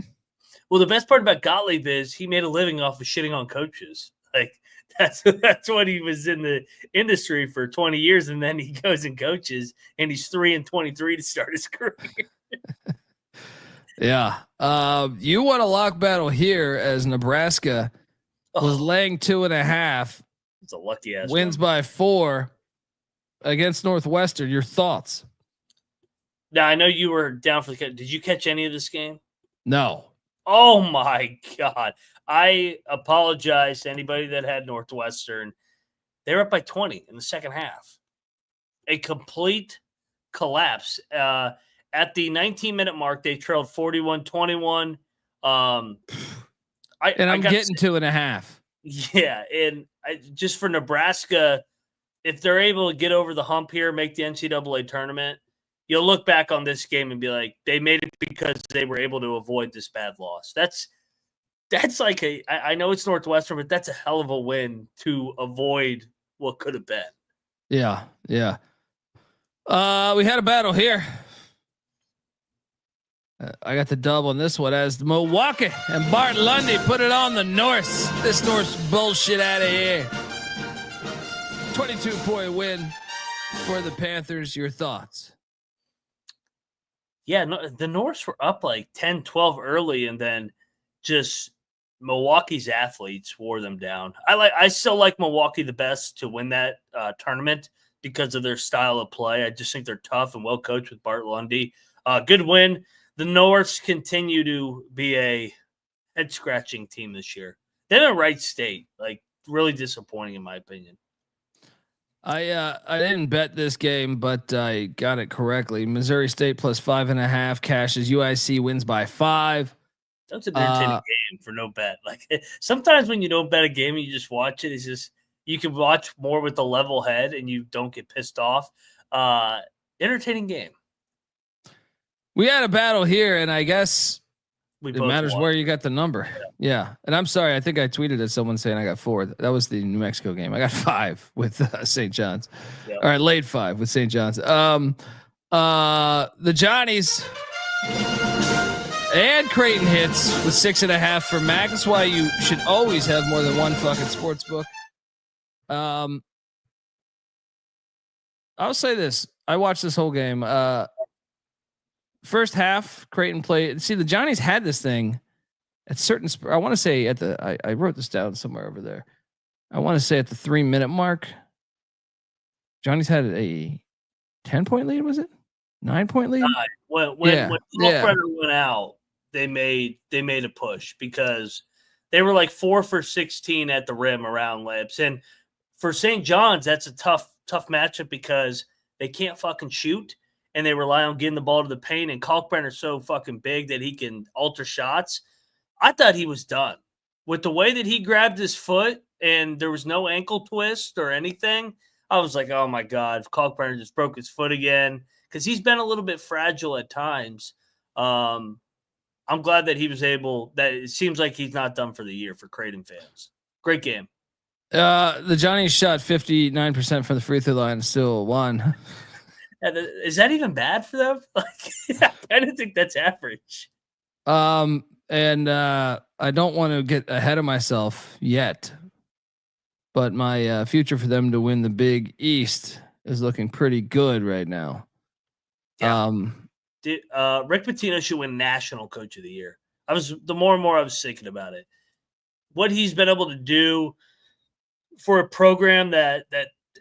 Well, the best part about Gottlieb is he made a living off of shitting on coaches. Like that's what he was in the industry for 20 years, and then he goes and coaches, and he's 3-23 to start his career. Yeah. You won a lock battle here as Nebraska was laying 2.5. It's a lucky ass wins one. by 4 against Northwestern. Your thoughts? Now I know you were down for the. Did you catch any of this game? No. Oh my God. I apologize to anybody that had Northwestern. They were up by 20 in the second half. A complete collapse. At the 19-minute mark, they trailed 41-21. I'm getting 2.5. Yeah. And just for Nebraska, if they're able to get over the hump here, make the NCAA tournament, you'll look back on this game and be like, they made it because they were able to avoid this bad loss. That's like I know it's Northwestern, but that's a hell of a win to avoid what could have been. Yeah. Yeah. We had a battle here. I got the dub on this one as Milwaukee and Bart Lundy put it on the Norse. This Norse bullshit out of here. 22-point win for the Panthers. Your thoughts? Yeah, no, the Norse were up like 10-12 early, and then just Milwaukee's athletes wore them down. I still like Milwaukee the best to win that tournament because of their style of play. I just think they're tough and well coached with Bart Lundy. Good win. The Norse continue to be a head-scratching team this year. They're in Wright State, like really disappointing in my opinion. I didn't bet this game, but I got it correctly. Missouri State plus 5.5 cashes. UIC wins by 5. That's an entertaining game for no bet. Like sometimes when you don't bet a game and you just watch it, it's just you can watch more with a level head and you don't get pissed off. Entertaining game. We had a battle here, and I guess it matters won. where you got the number. Yeah. And I'm sorry. I think I tweeted at someone saying I got 4. That was the New Mexico game. I got 5 with St. John's. Yep. All right. Laid 5 with St. John's. The Johnnies and Creighton hits with 6.5 for Mac. That's why you should always have more than one fucking sports book. I'll say this. I watched this whole game. First half, Creighton played. See, the Johnnies had this thing at certain. I want to say at the. I wrote this down somewhere over there. I want to say at the 3-minute mark, Johnnies had a 10-point lead. Was it? 9-point lead. When Kalkbrenner went out, they made a push because they were like 4 for 16 at the rim around layups. And for St. John's, that's a tough matchup because they can't fucking shoot and they rely on getting the ball to the paint. And Kalkbrenner's so fucking big that he can alter shots. I thought he was done with the way that he grabbed his foot and there was no ankle twist or anything. I was like, oh my God, if Kalkbrenner just broke his foot again, because he's been a little bit fragile at times. I'm glad that he was able, that it seems like he's not done for the year for Creighton fans. Great game. The Johnnies shot 59% from the free throw line and still won. Is that even bad for them? Like, I don't think that's average. And I don't want to get ahead of myself yet, but my future for them to win the Big East is looking pretty good right now. Yeah. Rick Pitino should win National Coach of the Year. The more and more I was thinking about it, what he's been able to do for a program that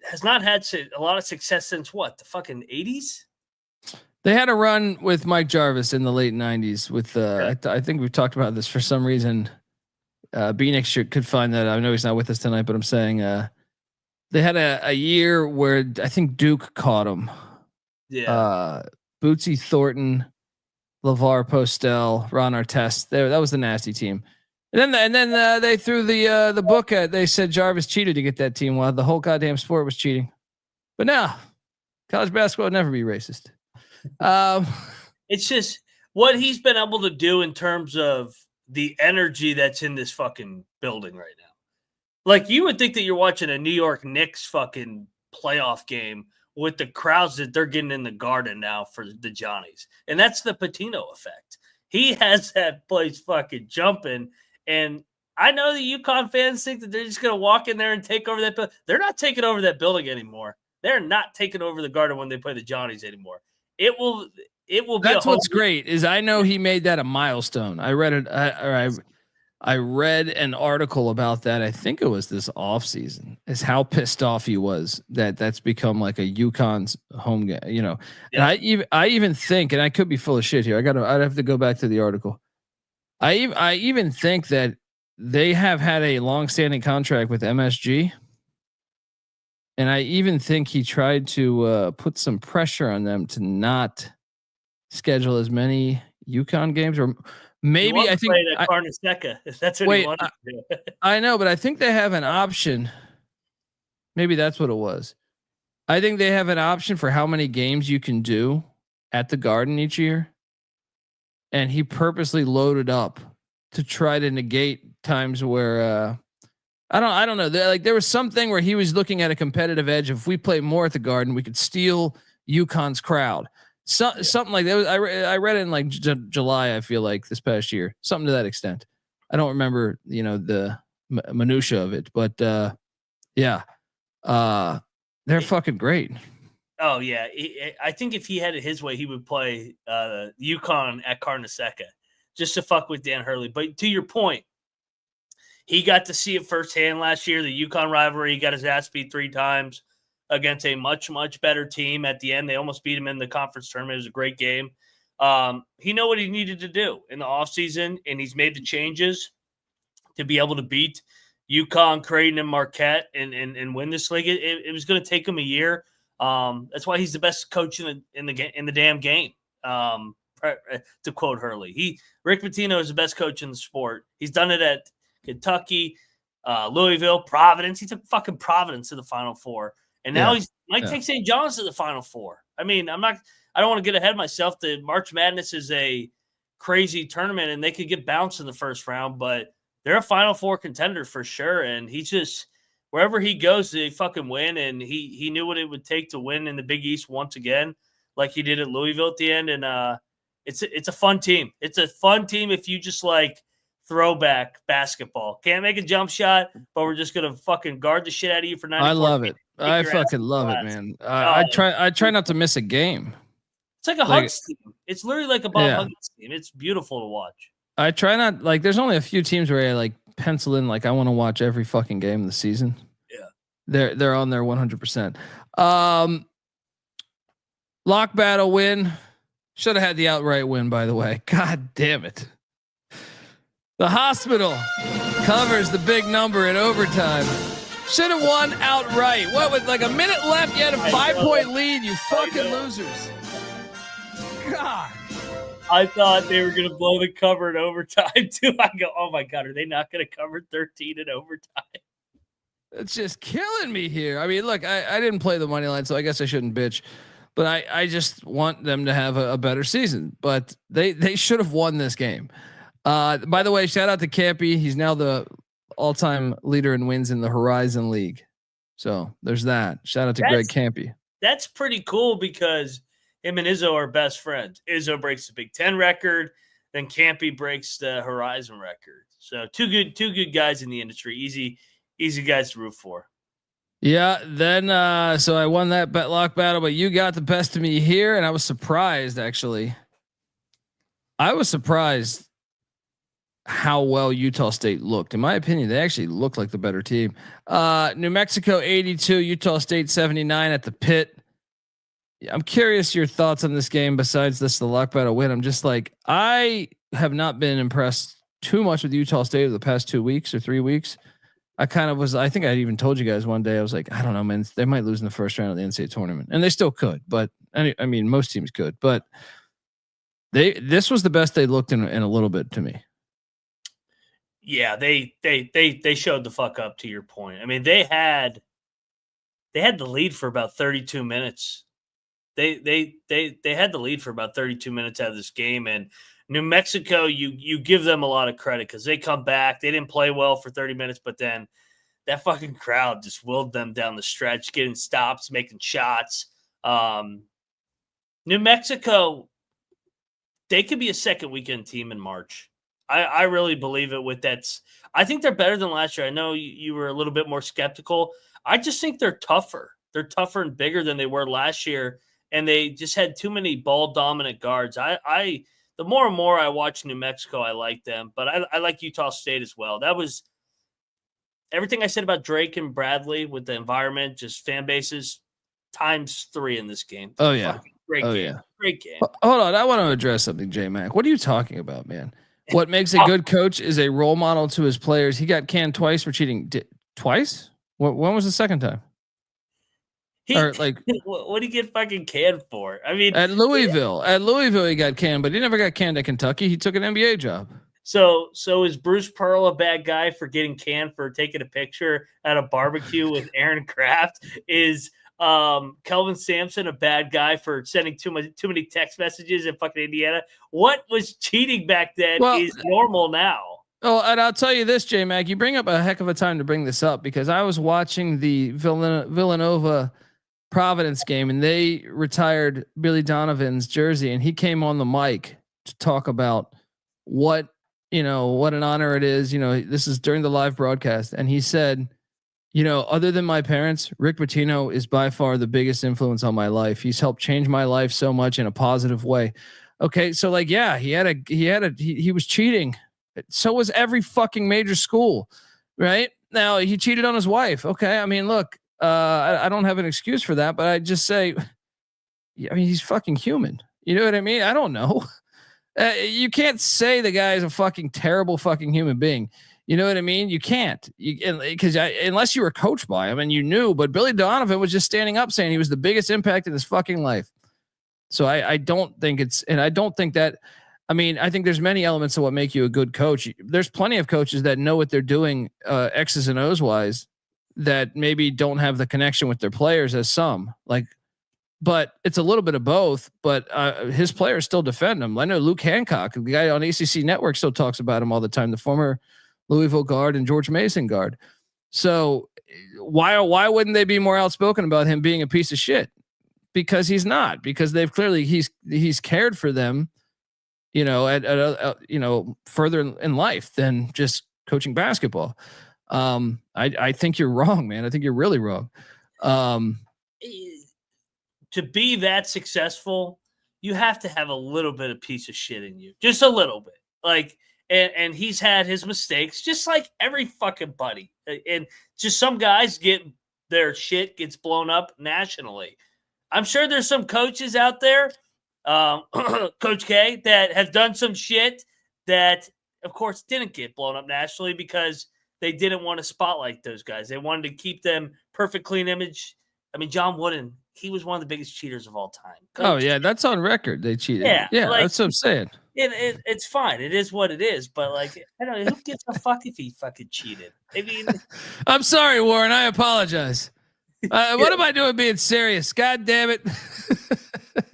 has not had a lot of success since what, the fucking 80s? They had a run with Mike Jarvis in the late 90s with I think we've talked about this for some reason. Beanick could find that. I know he's not with us tonight, but I'm saying they had a year where I think Duke caught him. Yeah. Bootsy Thornton, LeVar Postel, Ron Artest. That was the nasty team. And then they threw the book at. They said Jarvis cheated to get that team. While the whole goddamn sport was cheating. But now, college basketball would never be racist. It's just what he's been able to do in terms of the energy that's in this fucking building right now. Like, you would think that you're watching a New York Knicks fucking playoff game with the crowds that they're getting in the Garden now for the Johnnies. And that's the Pitino effect. He has that place fucking jumping. And I know the UConn fans think that they're just going to walk in there and take over that. They're not taking over that building anymore. They're not taking over the Garden when they play the Johnnies anymore. It will be. That's what's great is I know he made that a milestone. I read it. I read an article about that. I think it was this offseason, is how pissed off he was that that's become like a UConn's home game, you know. Yeah. And I even think, and I could be full of shit here. I'd have to go back to the article. I even think that they have had a long-standing contract with MSG. And I even think he tried to put some pressure on them to not schedule as many UConn games, or maybe I think Carnesecca. That's what he wanted to do. I know, but I think they have an option. Maybe that's what it was. I think they have an option for how many games you can do at the Garden each year. And he purposely loaded up to try to negate times where I don't know. There was something where he was looking at a competitive edge. If we play more at the Garden, we could steal UConn's crowd. Something like that. I read it in like July. I feel like this past year, something to that extent. I don't remember, the minutia of it, but yeah, they're fucking great. Oh yeah, I think if he had it his way, he would play UConn at Carnesecca just to fuck with Dan Hurley. But to your point, he got to see it firsthand last year. The UConn rivalry, he got his ass beat 3 times against a much, much better team. At the end, they almost beat him in the conference tournament. It was a great game. He knew what he needed to do in the offseason, and he's made the changes to be able to beat UConn, Creighton, and Marquette and win this league. It was going to take him a year. That's why he's the best coach in the damn game. To quote Hurley, Rick Pitino is the best coach in the sport. He's done it at Kentucky, Louisville, Providence. He took fucking Providence to the Final Four, and now he might take St. John's to the Final Four. I mean, I don't want to get ahead of myself. The March Madness is a crazy tournament, and they could get bounced in the first round, but they're a Final Four contender for sure. And he's just, wherever he goes, they fucking win. And he knew what it would take to win in the Big East once again, like he did at Louisville at the end. And it's a fun team. It's a fun team if you just like throwback basketball. Can't make a jump shot, but we're just gonna fucking guard the shit out of you for 94. I love it. I fucking love it, man. I try not to miss a game. It's like a Hugs team. It's literally like a Bob Huggins team. It's beautiful to watch. I try not, like, there's only a few teams where I like pencil in, like, I want to watch every fucking game of the season. Yeah. They're on there 100%. Lock battle win. Should have had the outright win, by the way. God damn it. The hospital covers the big number in overtime. Should have won outright. What, with like a minute left, you had a 5-point lead, you fucking losers. God. I thought they were going to blow the cover in overtime, too. I go, oh, my God, are they not going to cover 13 in overtime? It's just killing me here. I mean, look, I didn't play the money line, so I guess I shouldn't bitch. But I just want them to have a better season. But they should have won this game. By the way, shout out to Campy. He's now the all-time leader in wins in the Horizon League. So there's that. Shout out to Greg Campy. That's pretty cool because him and Izzo are best friends. Izzo breaks the Big Ten record, then Campy breaks the Horizon record. So two good guys in the industry. Easy guys to root for. Yeah. Then so I won that bet lock battle, but you got the best of me here, and I was surprised actually. I was surprised how well Utah State looked. In my opinion, they actually looked like the better team. New Mexico 82, Utah State 79 at the Pit. I'm curious your thoughts on this game. Besides this, the lock battle win. I'm just like, I have not been impressed too much with Utah State over the past 2 weeks or 3 weeks. I kind of was. I think I even told you guys one day. I was like, I don't know, man. They might lose in the first round of the NCAA tournament, and they still could. But I mean, most teams could. But this was the best they looked in a little bit to me. Yeah, they showed the fuck up, to your point. I mean, they had the lead for about 32 minutes. They had the lead for about 32 minutes out of this game, and New Mexico, you give them a lot of credit because they come back. They didn't play well for 30 minutes, but then that fucking crowd just willed them down the stretch, getting stops, making shots. New Mexico, they could be a second weekend team in March. I really believe it with that. I think they're better than last year. I know you were a little bit more skeptical. I just think they're tougher. They're tougher and bigger than they were last year, and they just had too many ball dominant guards. The more and more I watch New Mexico, I like them, but I like Utah State as well. That was everything I said about Drake and Bradley with the environment, just fan bases times 3 in this game. Oh yeah. Fucking great game. Yeah. Great game. Hold on. I want to address something, J-Mac. What are you talking about, man? What makes a good coach is a role model to his players. He got canned twice for cheating. Twice? When was the second time? What did he get fucking canned for? I mean, at Louisville, he got canned, but he never got canned at Kentucky. He took an NBA job. So is Bruce Pearl a bad guy for getting canned for taking a picture at a barbecue with Aaron Kraft? Is Kelvin Sampson a bad guy for sending too many text messages in fucking Indiana? What was cheating back then is normal now. Oh, and I'll tell you this, J-Mac, you bring up a heck of a time to bring this up because I was watching the Villanova Providence game and they retired Billy Donovan's jersey, and he came on the mic to talk about what an honor it is. This is during the live broadcast, and he said, other than my parents, Rick Pitino is by far the biggest influence on my life. He's helped change my life so much in a positive way. Okay. So he was cheating. So was every fucking major school, right? Now he cheated on his wife. Okay. I mean, look, I don't have an excuse for that, but I just say, I mean, he's fucking human. You know what I mean? I don't know. You can't say the guy is a fucking terrible fucking human being. You know what I mean? You can't, unless you were coached by him and you knew. But Billy Donovan was just standing up saying he was the biggest impact in his fucking life. So I don't think I don't think that. I mean, I think there's many elements of what make you a good coach. There's plenty of coaches that know what they're doing, X's and O's wise, that maybe don't have the connection with their players as some like. But it's a little bit of both. But his players still defend him. I know Luke Hancock, the guy on ACC Network, still talks about him all the time. The former Louisville guard and George Mason guard. So why wouldn't they be more outspoken about him being a piece of shit? Because he's not. Because they've clearly he's cared for them, at further in life than just coaching basketball. I think you're wrong, man. I think you're really wrong. To be that successful, you have to have a little bit of piece of shit in you, just a little bit. Like, and he's had his mistakes, just like every fucking buddy. And just some guys their shit gets blown up nationally. I'm sure there's some coaches out there, Coach K, that have done some shit that, of course, didn't get blown up nationally because they didn't want to spotlight those guys. They wanted to keep them perfect, clean image. I mean, John Wooden, he was one of the biggest cheaters of all time. Oh yeah, that's on record. They cheated. Yeah, like, that's what I'm saying. It's fine. It is what it is. But like, I don't know, who gives a fuck if he fucking cheated? I mean, I'm sorry, Warren. I apologize. What am I doing being serious? God damn it.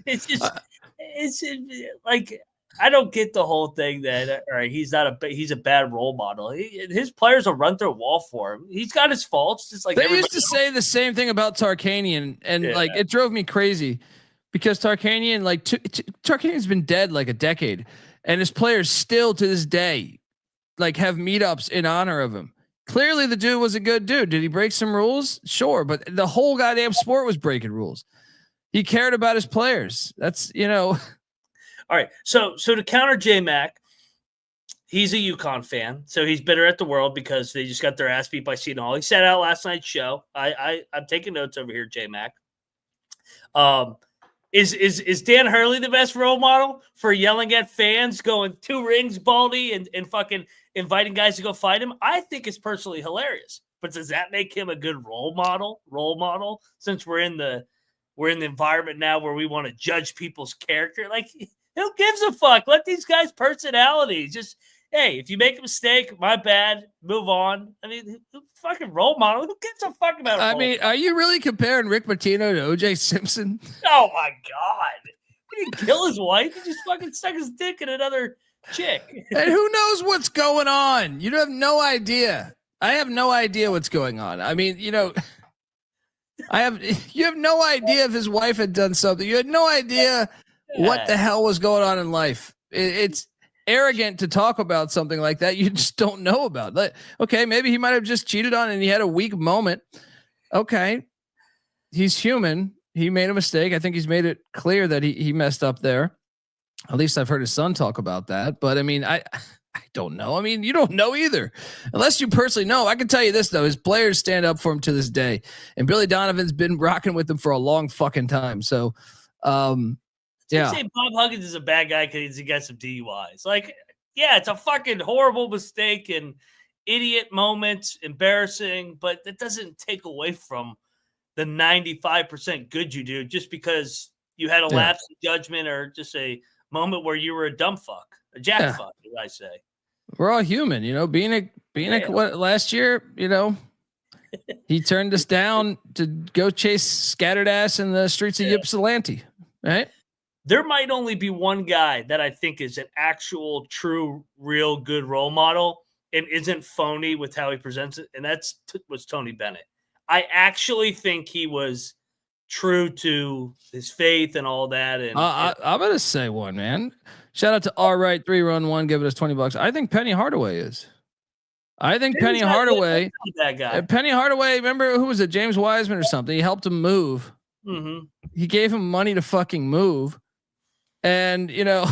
it's just, like, I don't get the whole thing that, all right, he's a bad role model. His players will run through a wall for him. He's got his faults, just like they used to say the same thing about Tarkanian, and like it drove me crazy because Tarkanian, like Tarkanian's been dead like a decade, and his players still to this day like have meetups in honor of him. Clearly, the dude was a good dude. Did he break some rules? Sure, but the whole goddamn sport was breaking rules. He cared about his players. That's All right, so to counter J-Mac, he's a UConn fan, so he's bitter at the world because they just got their ass beat by Seton Hall. He said out last night's show. I'm taking notes over here, J-Mac. Is Dan Hurley the best role model for yelling at fans, going 2 rings, Baldy, and fucking inviting guys to go fight him? I think it's personally hilarious, but does that make him a good role model? Since we're in the environment now where we want to judge people's character, like. Who gives a fuck? Let these guys' personalities just, hey, if you make a mistake, my bad, move on. I mean, fucking role model. Who gives a fuck about it? I mean, are you really comparing Rick Pitino to OJ Simpson? Oh my God. He didn't kill his wife. He just fucking stuck his dick in another chick. And who knows what's going on? You have no idea. I have no idea what's going on. I mean, you have no idea if his wife had done something. You had no idea what the hell was going on in life. It's arrogant to talk about something like that you just don't know about. Like, okay, maybe he might have just cheated on and he had a weak moment. Okay, he's human. He made a mistake. I think he's made it clear that he messed up there. At least I've heard his son talk about that. But I mean, I don't know. I mean, you don't know either. Unless you personally know. I can tell you this, though. His players stand up for him to this day. And Billy Donovan's been rocking with him for a long fucking time. So, yeah. Say Bob Huggins is a bad guy because he got some DUIs. Like, yeah, it's a fucking horrible mistake and idiot moment, embarrassing, but that doesn't take away from the 95% good you do just because you had a lapse in judgment or just a moment where you were a dumb fuck, a jack fuck, as I say. We're all human, being what last year, he turned us down to go chase scattered ass in the streets of Ypsilanti, right? There might only be one guy that I think is an actual, true, real good role model and isn't phony with how he presents it, and was Tony Bennett. I actually think he was true to his faith and all that. And I'm gonna say one, man. Shout out to R Right 3-Run-1, giving us $20. I think Penny Hardaway is. I think Penny Hardaway. That guy. Penny Hardaway. Remember who was it? James Wiseman or something. He helped him move. Mm-hmm. He gave him money to fucking move. And, the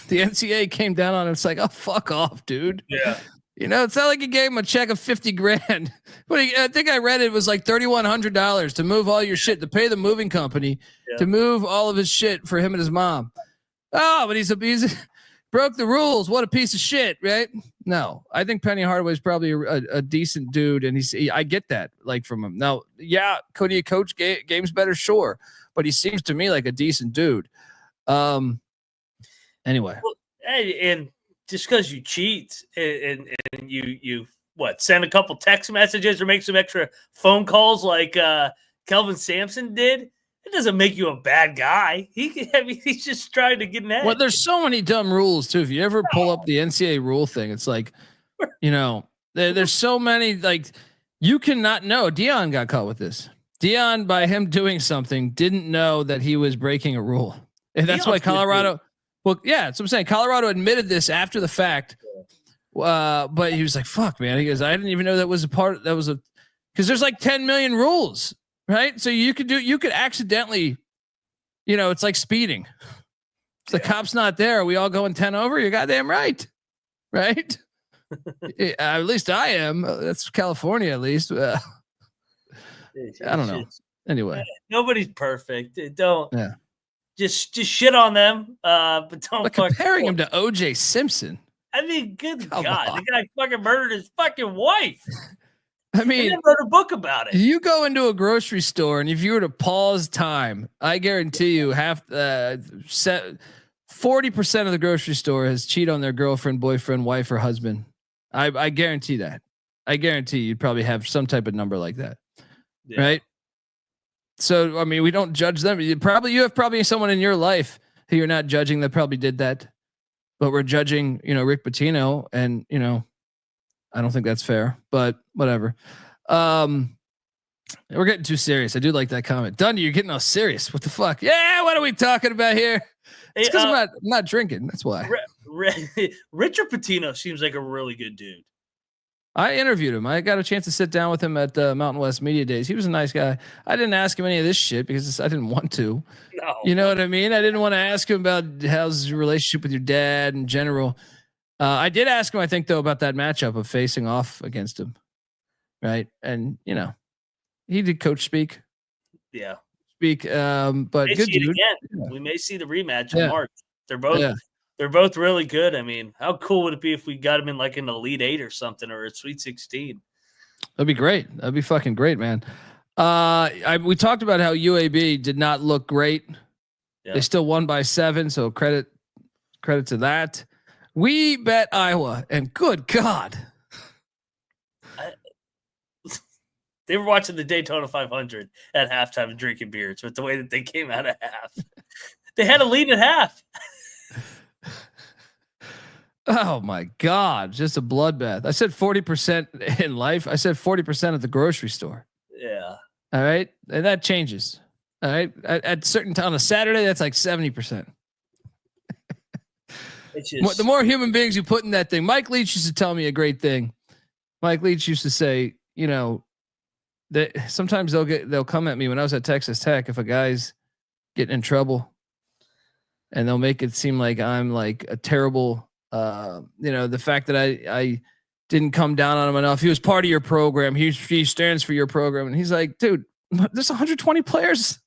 NCAA came down on him. It's like, oh, fuck off, dude. Yeah. It's not like he gave him a check of $50,000. But I think I read it was like $3,100 to move all your shit, to pay the moving company, to move all of his shit for him and his mom. Oh, but he's broke the rules. What a piece of shit, right? No, I think Penny Hardaway is probably a decent dude. And I get that, like, from him. Now, yeah, could he coach games better? Sure. But he seems to me like a decent dude. Anyway, and just because you cheat and you send a couple text messages or make some extra phone calls like Kelvin Sampson did, it doesn't make you a bad guy. He's just trying to get an edge. Well, there's so many dumb rules too. If you ever pull up the NCAA rule thing, it's like, there's so many, like, you cannot know. Dion got caught with this. Dion, by him doing something, didn't know that he was breaking a rule. And that's why Colorado. Well, yeah, that's what I'm saying. Colorado admitted this after the fact, but he was like, "Fuck, man." He goes, "I didn't even know that was a part. That was because there's like 10 million rules, right? So you could accidentally, it's like speeding. If the cop's not there, are we all going 10 over? You're goddamn right, right? At least I am. That's California, at least. I don't know. Anyway, nobody's perfect. Don't yeah. Just shit on them. But don't comparing him to OJ Simpson. I mean, good Come God, on. the guy fucking murdered his fucking wife. I mean, and then wrote a book about it. You go into a grocery store, and if you were to pause time, I guarantee you 40% of the grocery store has cheated on their girlfriend, boyfriend, wife, or husband. I guarantee that. I guarantee you'd probably have some type of number like that, right? So I mean, we don't judge them. You have probably someone in your life who you're not judging that probably did that, but we're judging, Rick Pitino, and I don't think that's fair, but whatever. We're getting too serious. I do like that comment. Dundee, you're getting all serious. What the fuck? Yeah, what are we talking about here? It's because I'm not drinking. That's why. Richard Pitino seems like a really good dude. I interviewed him. I got a chance to sit down with him at Mountain West Media Days. He was a nice guy. I didn't ask him any of this shit because I didn't want to. No. You know what I mean? I didn't want to ask him about how's your relationship with your dad in general. I did ask him, I think, though, about that matchup of facing off against him. Right. And, he did coach speak. Yeah. But good dude. Yeah. We may see the rematch in March. They're both really good. I mean, how cool would it be if we got him in like an Elite 8 or something, or a Sweet 16? That'd be great. That'd be fucking great, man. We talked about how UAB did not look great. Yeah. They still won by 7, so credit to that. We bet Iowa, and good God. They were watching the Daytona 500 at halftime and drinking beers with the way that they came out of half. They had a lead at half. Oh my God. Just a bloodbath. I said 40% in life. I said 40% at the grocery store. Yeah. All right. And that changes. All right. At certain time on a Saturday, that's like 70%. The more human beings you put in that thing. Mike Leach used to tell me a great thing. Mike Leach used to say, that sometimes they'll come at me when I was at Texas Tech if a guy's getting in trouble, and they'll make it seem like I'm like a terrible, the fact that I didn't come down on him enough. He was part of your program. He stands for your program, and he's like, dude, there's 120 players,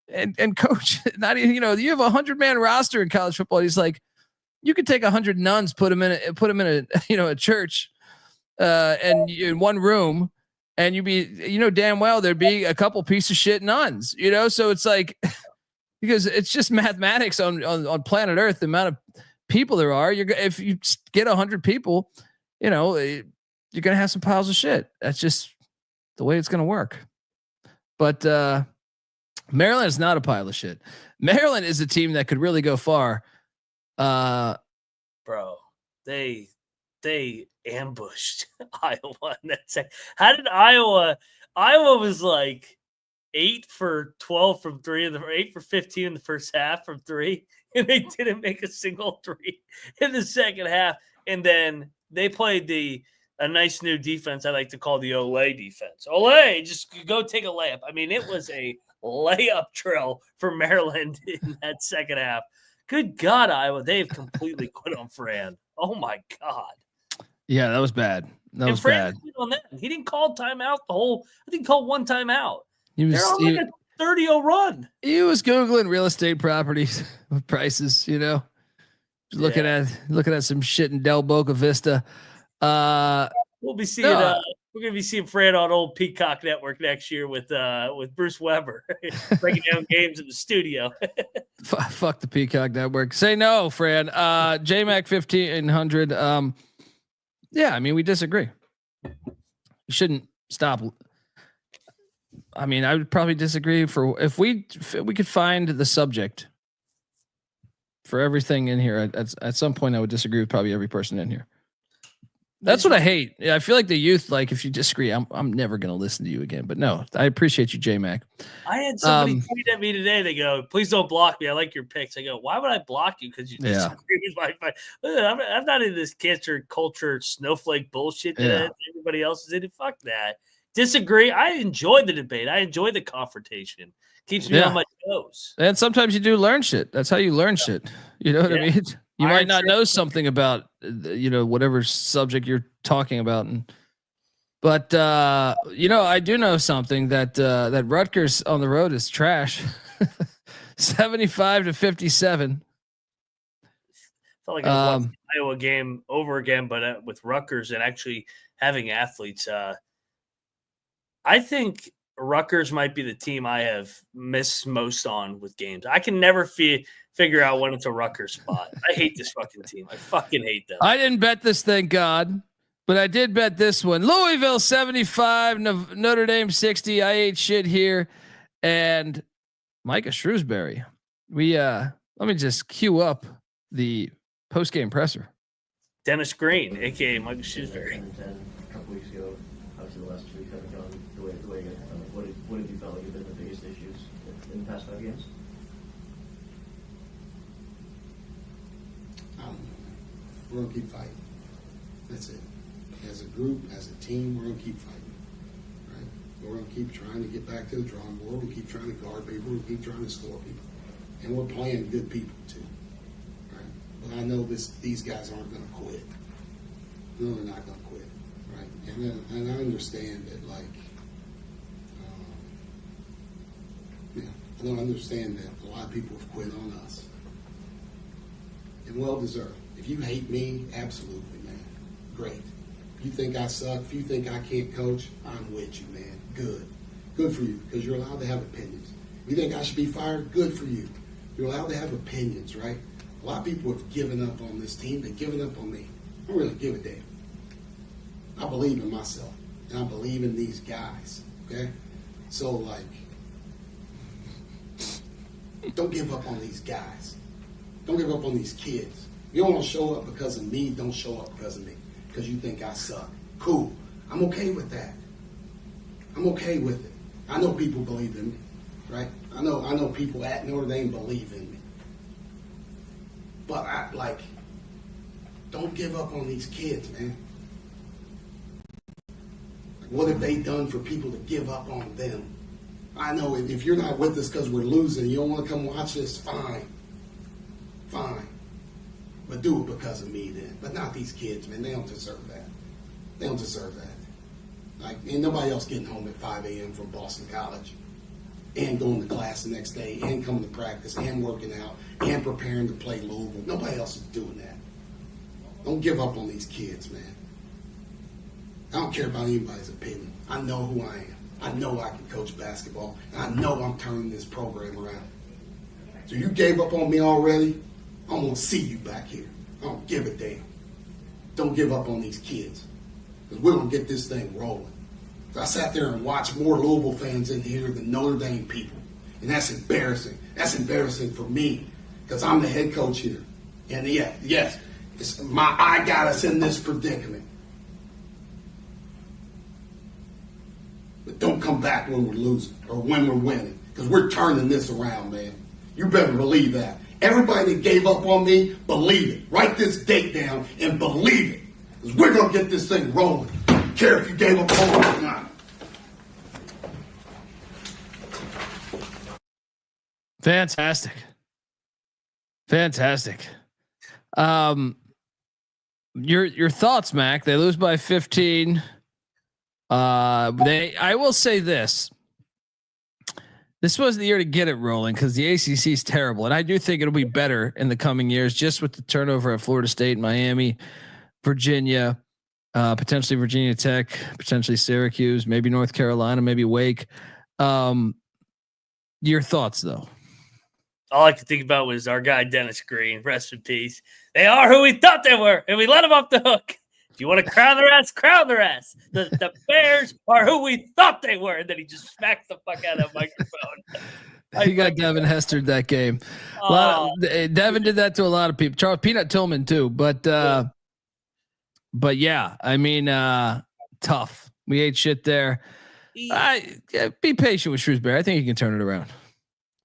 and coach, not even you have a 100-man roster in college football. He's like, you could take 100 nuns, put them in a church, and in one room. And you'd be, damn well there'd be a couple piece of shit nuns, so it's like, because it's just mathematics on planet Earth, the amount of people there are. If you get 100 people, you're going to have some piles of shit. That's just the way it's going to work. But Maryland is not a pile of shit. Maryland is a team that could really go far. Bro, they ambushed Iowa. How did Iowa was like 8 for 12 from 3 and 8 for 15 in the first half from 3, and they didn't make a single 3 in the second half. And then they played a nice new defense I like to call the Olay defense. Olay, just go take a layup. I mean, it was a layup drill for Maryland in that second half. Good God, Iowa, they've completely quit on Fran. Oh my God. Yeah, that was bad. That was bad. On that. He didn't call timeout I think he called one timeout. They're on like a 30-0 run. He was Googling real estate properties prices, looking at some shit in Del Boca Vista. We'll be seeing we're gonna be seeing Fran on old Peacock Network next year with Bruce Weber breaking down games in the studio. Fuck the Peacock Network. Say no, Fran. JMac 1500. Yeah, I mean, we disagree. You shouldn't stop. I mean, I would probably disagree if we could find the subject for everything in here. At some point, I would disagree with probably every person in here. That's what I hate. I feel like the youth, like if you disagree, I'm never going to listen to you again. But no, I appreciate you, J-Mac. I had somebody tweet at me today. They go, please don't block me. I like your picks. I go, why would I block you? Because you disagree with my fight. I'm not in this cancer culture snowflake bullshit that everybody else is in it. Fuck that. Disagree. I enjoy the debate. I enjoy the confritation. Keeps me on my toes. And sometimes you do learn shit. That's how you learn shit. You know what I mean? You might not know something about, whatever subject you're talking about. And But I do know something that Rutgers on the road is trash. 75-57. Felt like I was watching the Iowa game over again, but with Rutgers and actually having athletes. I think Rutgers might be the team I have missed most on with games. I can never figure out when it's a Rutgers spot. I hate this fucking team. I fucking hate them. I didn't bet this, thank God, but I did bet this one. Louisville 75, Notre Dame 60. I ate shit here, and Micah Shrewsbury. Let me just cue up the post game presser. Dennis Green, aka Micah Shrewsbury. A couple weeks ago, obviously the last 2 weeks haven't gone the way what have you felt like have been the biggest issues in the past 5 games? I don't know. We're gonna keep fighting. That's it. As a group, as a team, we're gonna keep fighting. Right? We're gonna keep trying to get back to the drawing board. We keep trying to guard people. We keep trying to score people, and we're playing good people too. Right? But I know these guys aren't gonna quit. No, they're not gonna quit. Right? And I understand that, like, I don't understand that a lot of people have quit on us. And well deserved. If you hate me, absolutely, man. Great. If you think I suck, if you think I can't coach, I'm with you, man. Good. Good for you, because you're allowed to have opinions. If you think I should be fired, good for you. You're allowed to have opinions, right? A lot of people have given up on this team. They've given up on me. I don't really give a damn. I believe in myself, and I believe in these guys, okay? So, like, don't give up on these guys. Don't give up on these kids. You don't want to show up because of me, don't show up because of me. Because you think I suck. Cool. I'm okay with that. I'm okay with it. I know people believe in me, right? I know people at Notre Dame believe in me. But don't give up on these kids, man. What have they done for people to give up on them? I know if you're not with us because we're losing, you don't want to come watch this, fine. Fine. But do it because of me then. But not these kids, man. They don't deserve that. They don't deserve that. Like, ain't nobody else getting home at 5 a.m. from Boston College and going to class the next day and coming to practice and working out and preparing to play Louisville. Nobody else is doing that. Don't give up on these kids, man. I don't care about anybody's opinion. I know who I am. I know I can coach basketball, and I know I'm turning this program around. So you gave up on me already? I'm going to see you back here. I don't give a damn. Don't give up on these kids, because we're going to get this thing rolling. So I sat there and watched more Louisville fans in here than Notre Dame people, and that's embarrassing. That's embarrassing for me, because I'm the head coach here. And yes, I got us in this predicament. But don't come back when we're losing or when we're winning, because we're turning this around, man. You better believe that. Everybody that gave up on me, believe it. Write this date down and believe it, because we're going to get this thing rolling. I don't care if you gave up on me or not. Fantastic. Your thoughts, Mac? They lose by 15. I will say this. This was the year to get it rolling, because the ACC is terrible, and I do think it'll be better in the coming years, just with the turnover at Florida State, Miami, Virginia, potentially Virginia Tech, potentially Syracuse, maybe North Carolina, maybe Wake. Your thoughts, though? All I could think about was our guy Dennis Green. Rest in peace. They are who we thought they were, and we let them off the hook. If you want to crown their ass, crown their ass. The Bears are who we thought they were. And then he just smacked the fuck out of that microphone. He got Devin Hester that game. Devin did that to a lot of people. Charles Peanut Tillman too. But yeah, I mean, tough. We ate shit there. Be patient with Shrewsbury. I think he can turn it around.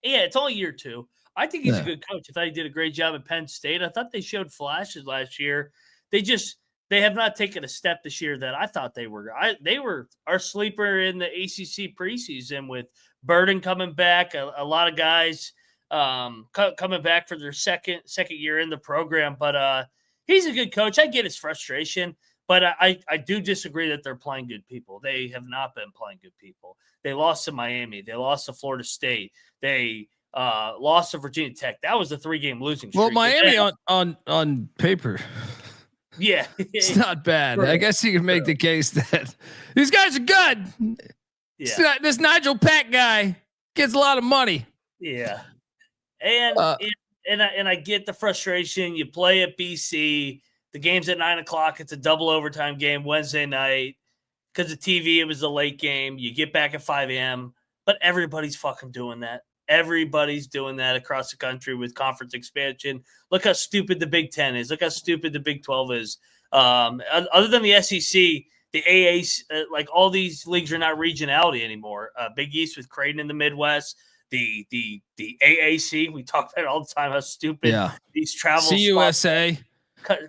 Yeah, it's only year 2. I think he's a good coach. I thought he did a great job at Penn State. I thought they showed flashes last year. They have not taken a step this year that I thought they were. They were our sleeper in the ACC preseason with Burden coming back. A lot of guys coming back for their second year in the program. But he's a good coach. I get his frustration. But I do disagree that they're playing good people. They have not been playing good people. They lost to Miami. They lost to Florida State. They lost to Virginia Tech. That was a 3-game losing streak. Well, Miami on paper. Yeah. It's not bad. Right. I guess you can make the case that these guys are good. Yeah. This Nigel Pack guy gets a lot of money. Yeah. And I get the frustration. You play at BC. The game's at 9:00. It's a double overtime game Wednesday night. Because of TV, it was a late game. You get back at 5 a.m. But everybody's fucking doing that. Everybody's doing that across the country with conference expansion. Look how stupid the Big Ten is. Look how stupid the Big 12 is. Other than the SEC, the AA, like all these leagues are not regionality anymore. Big East with Creighton in the Midwest. The AAC, we talk about it all the time, how stupid these travel CUSA.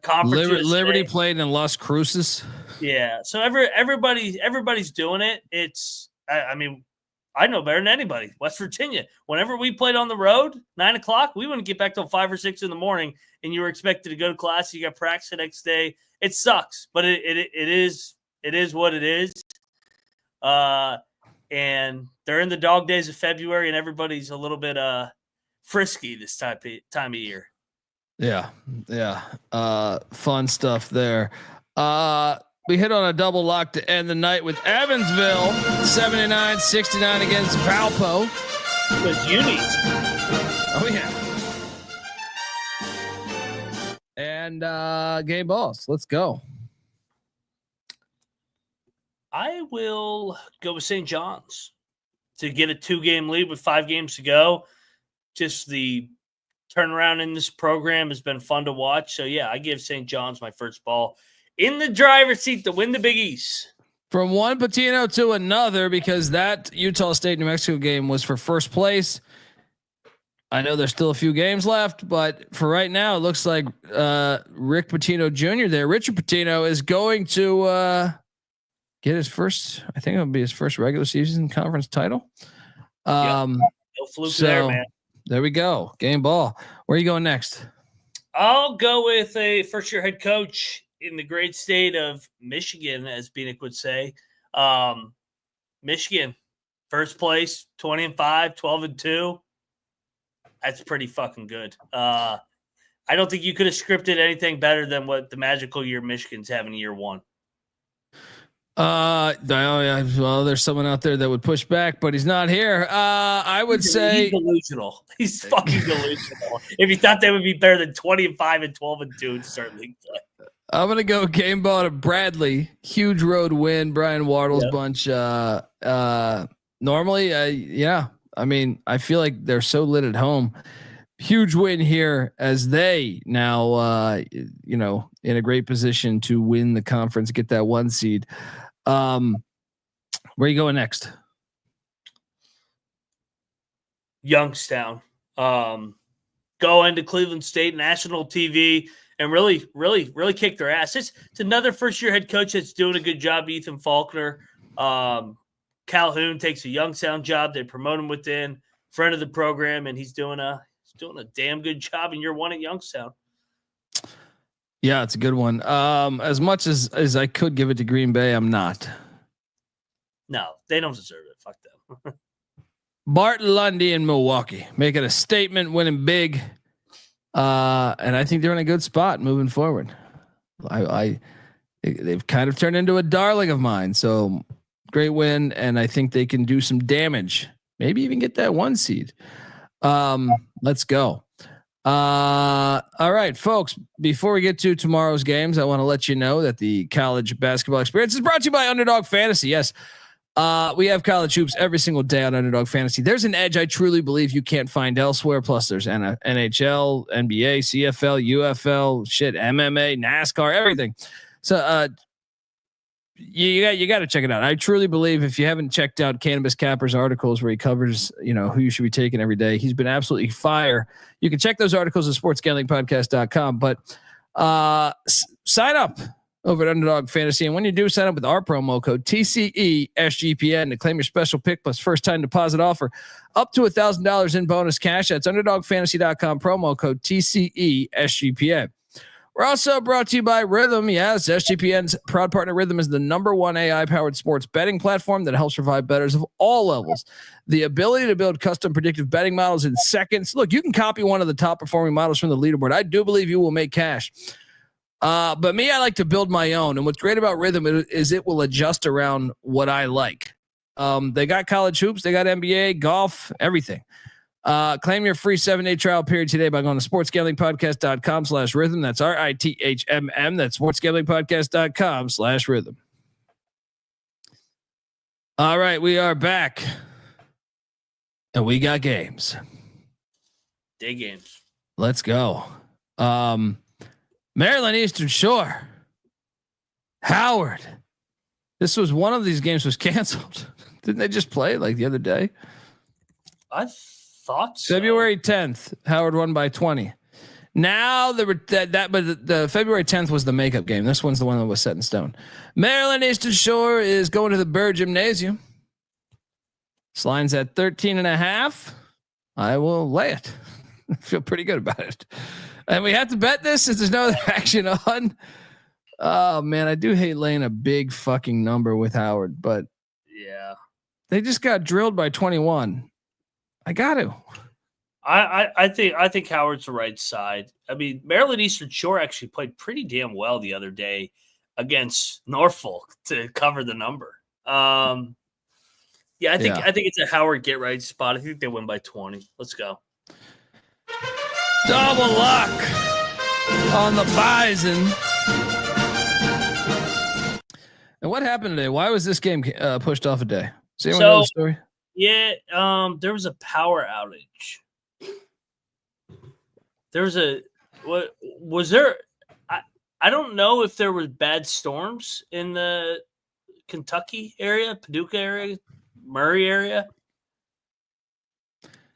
Conference Liberty played in Las Cruces. Yeah, so everybody's doing it. It's I mean, I know better than anybody. West Virginia. Whenever we played on the road, 9:00, we wouldn't get back till 5 or 6 in the morning, and you were expected to go to class. You got practice the next day. It sucks, but it is what it is. And they're in the dog days of February, and everybody's a little bit frisky this time of year. Yeah. Fun stuff there. We hit on a double lock to end the night with Evansville 79-69 against Valpo. With Utes. Oh yeah. And game balls. Let's go. I will go with St. John's to get a 2-game lead with 5 games to go. Just the turnaround in this program has been fun to watch. So, yeah, I give St. John's my first ball in the driver's seat to win the Big East. From one Patino to another, because that Utah State New Mexico game was for first place. I know there's still a few games left, but for right now, it looks like Rick Pitino Jr. there, Richard Pitino, is going to get his first. I think it'll be his first regular season conference title. No fluke there, man. There we go. Game ball. Where are you going next? I'll go with a first-year head coach in the great state of Michigan, as Beanick would say. Michigan, first place, 20-5, 12-2. That's pretty fucking good. I don't think you could have scripted anything better than what the magical year Michigan's having in year one. Well, there's someone out there that would push back, but he's not here. I would say he's delusional. He's fucking delusional. If he thought they would be better than 20-5 and 12-2 to start league play. I'm gonna go game ball to Bradley. Huge road win. Brian Wardle's bunch. Normally, I mean, I feel like they're so lit at home. Huge win here as they now, in a great position to win the conference, get that 1 seed. Where are you going next? Youngstown. Go into Cleveland State national TV and really kick their ass. It's another first-year head coach that's doing a good job, Ethan Faulkner. Calhoun takes a Youngstown job. They promote him within, friend of the program, and he's doing a damn good job in year one at Youngstown. Yeah, it's a good one. As much as I could give it to Green Bay, I'm not. No, they don't deserve it. Fuck them. Bart Lundy in Milwaukee, making a statement, winning big. And I think they're in a good spot moving forward. They've kind of turned into a darling of mine. So great win. And I think they can do some damage, maybe even get that 1 seed. Let's go. All right, folks, before we get to tomorrow's games, I want to let you know that the college basketball experience is brought to you by Underdog Fantasy. Yes. We have college hoops every single day on Underdog Fantasy. There's an edge I truly believe you can't find elsewhere. Plus there's NHL, NBA, CFL, UFL, MMA, NASCAR, everything. So, you got to check it out. I truly believe if you haven't checked out Cannabis Capper's articles where he covers, who you should be taking every day, he's been absolutely fire. You can check those articles at sportsgamblingpodcast.com, but sign up over at Underdog Fantasy. And when you do, sign up with our promo code TCESGPN to claim your special pick plus first time deposit offer up to $1,000 in bonus cash. That's underdogfantasy.com, promo code TCESGPN. We're also brought to you by Rhythm. Yes, SGPN's proud partner Rhythm is the #1 AI-powered sports betting platform that helps provide bettors of all levels the ability to build custom predictive betting models in seconds. Look, you can copy one of the top-performing models from the leaderboard. I do believe you will make cash. But me, I like to build my own. And what's great about Rhythm is it will adjust around what I like. They got college hoops, they got NBA, golf, everything. Claim your free 7-day trial period today by going to sportsgamblingpodcast.com/rhythm. That's RITHMM. That's sportsgamblingpodcast.com/rhythm. All right, we are back. And we got games. Day games. Let's go. Maryland Eastern Shore. Howard. This was one of these games was canceled. Didn't they just play like the other day? I thought so. February 10th, Howard won by 20. Now but the February 10th was the makeup game. This one's the one that was set in stone. Maryland Eastern Shore is going to the Burr Gymnasium. This line's at 13.5. I will lay it. I feel pretty good about it. And we have to bet this since there's no other action on. Oh man, I do hate laying a big fucking number with Howard, but yeah, they just got drilled by 21. I got to. I think Howard's the right side. I mean, Maryland Eastern Shore actually played pretty damn well the other day against Norfolk to cover the number. I think it's a Howard get right spot. I think they win by 20. Let's go. Double lock on the Bison. And what happened today? Why was this game pushed off a day? Does anyone know the story? Yeah, there was a power outage. There was I don't know if there was bad storms in the Kentucky area, Paducah area, Murray area.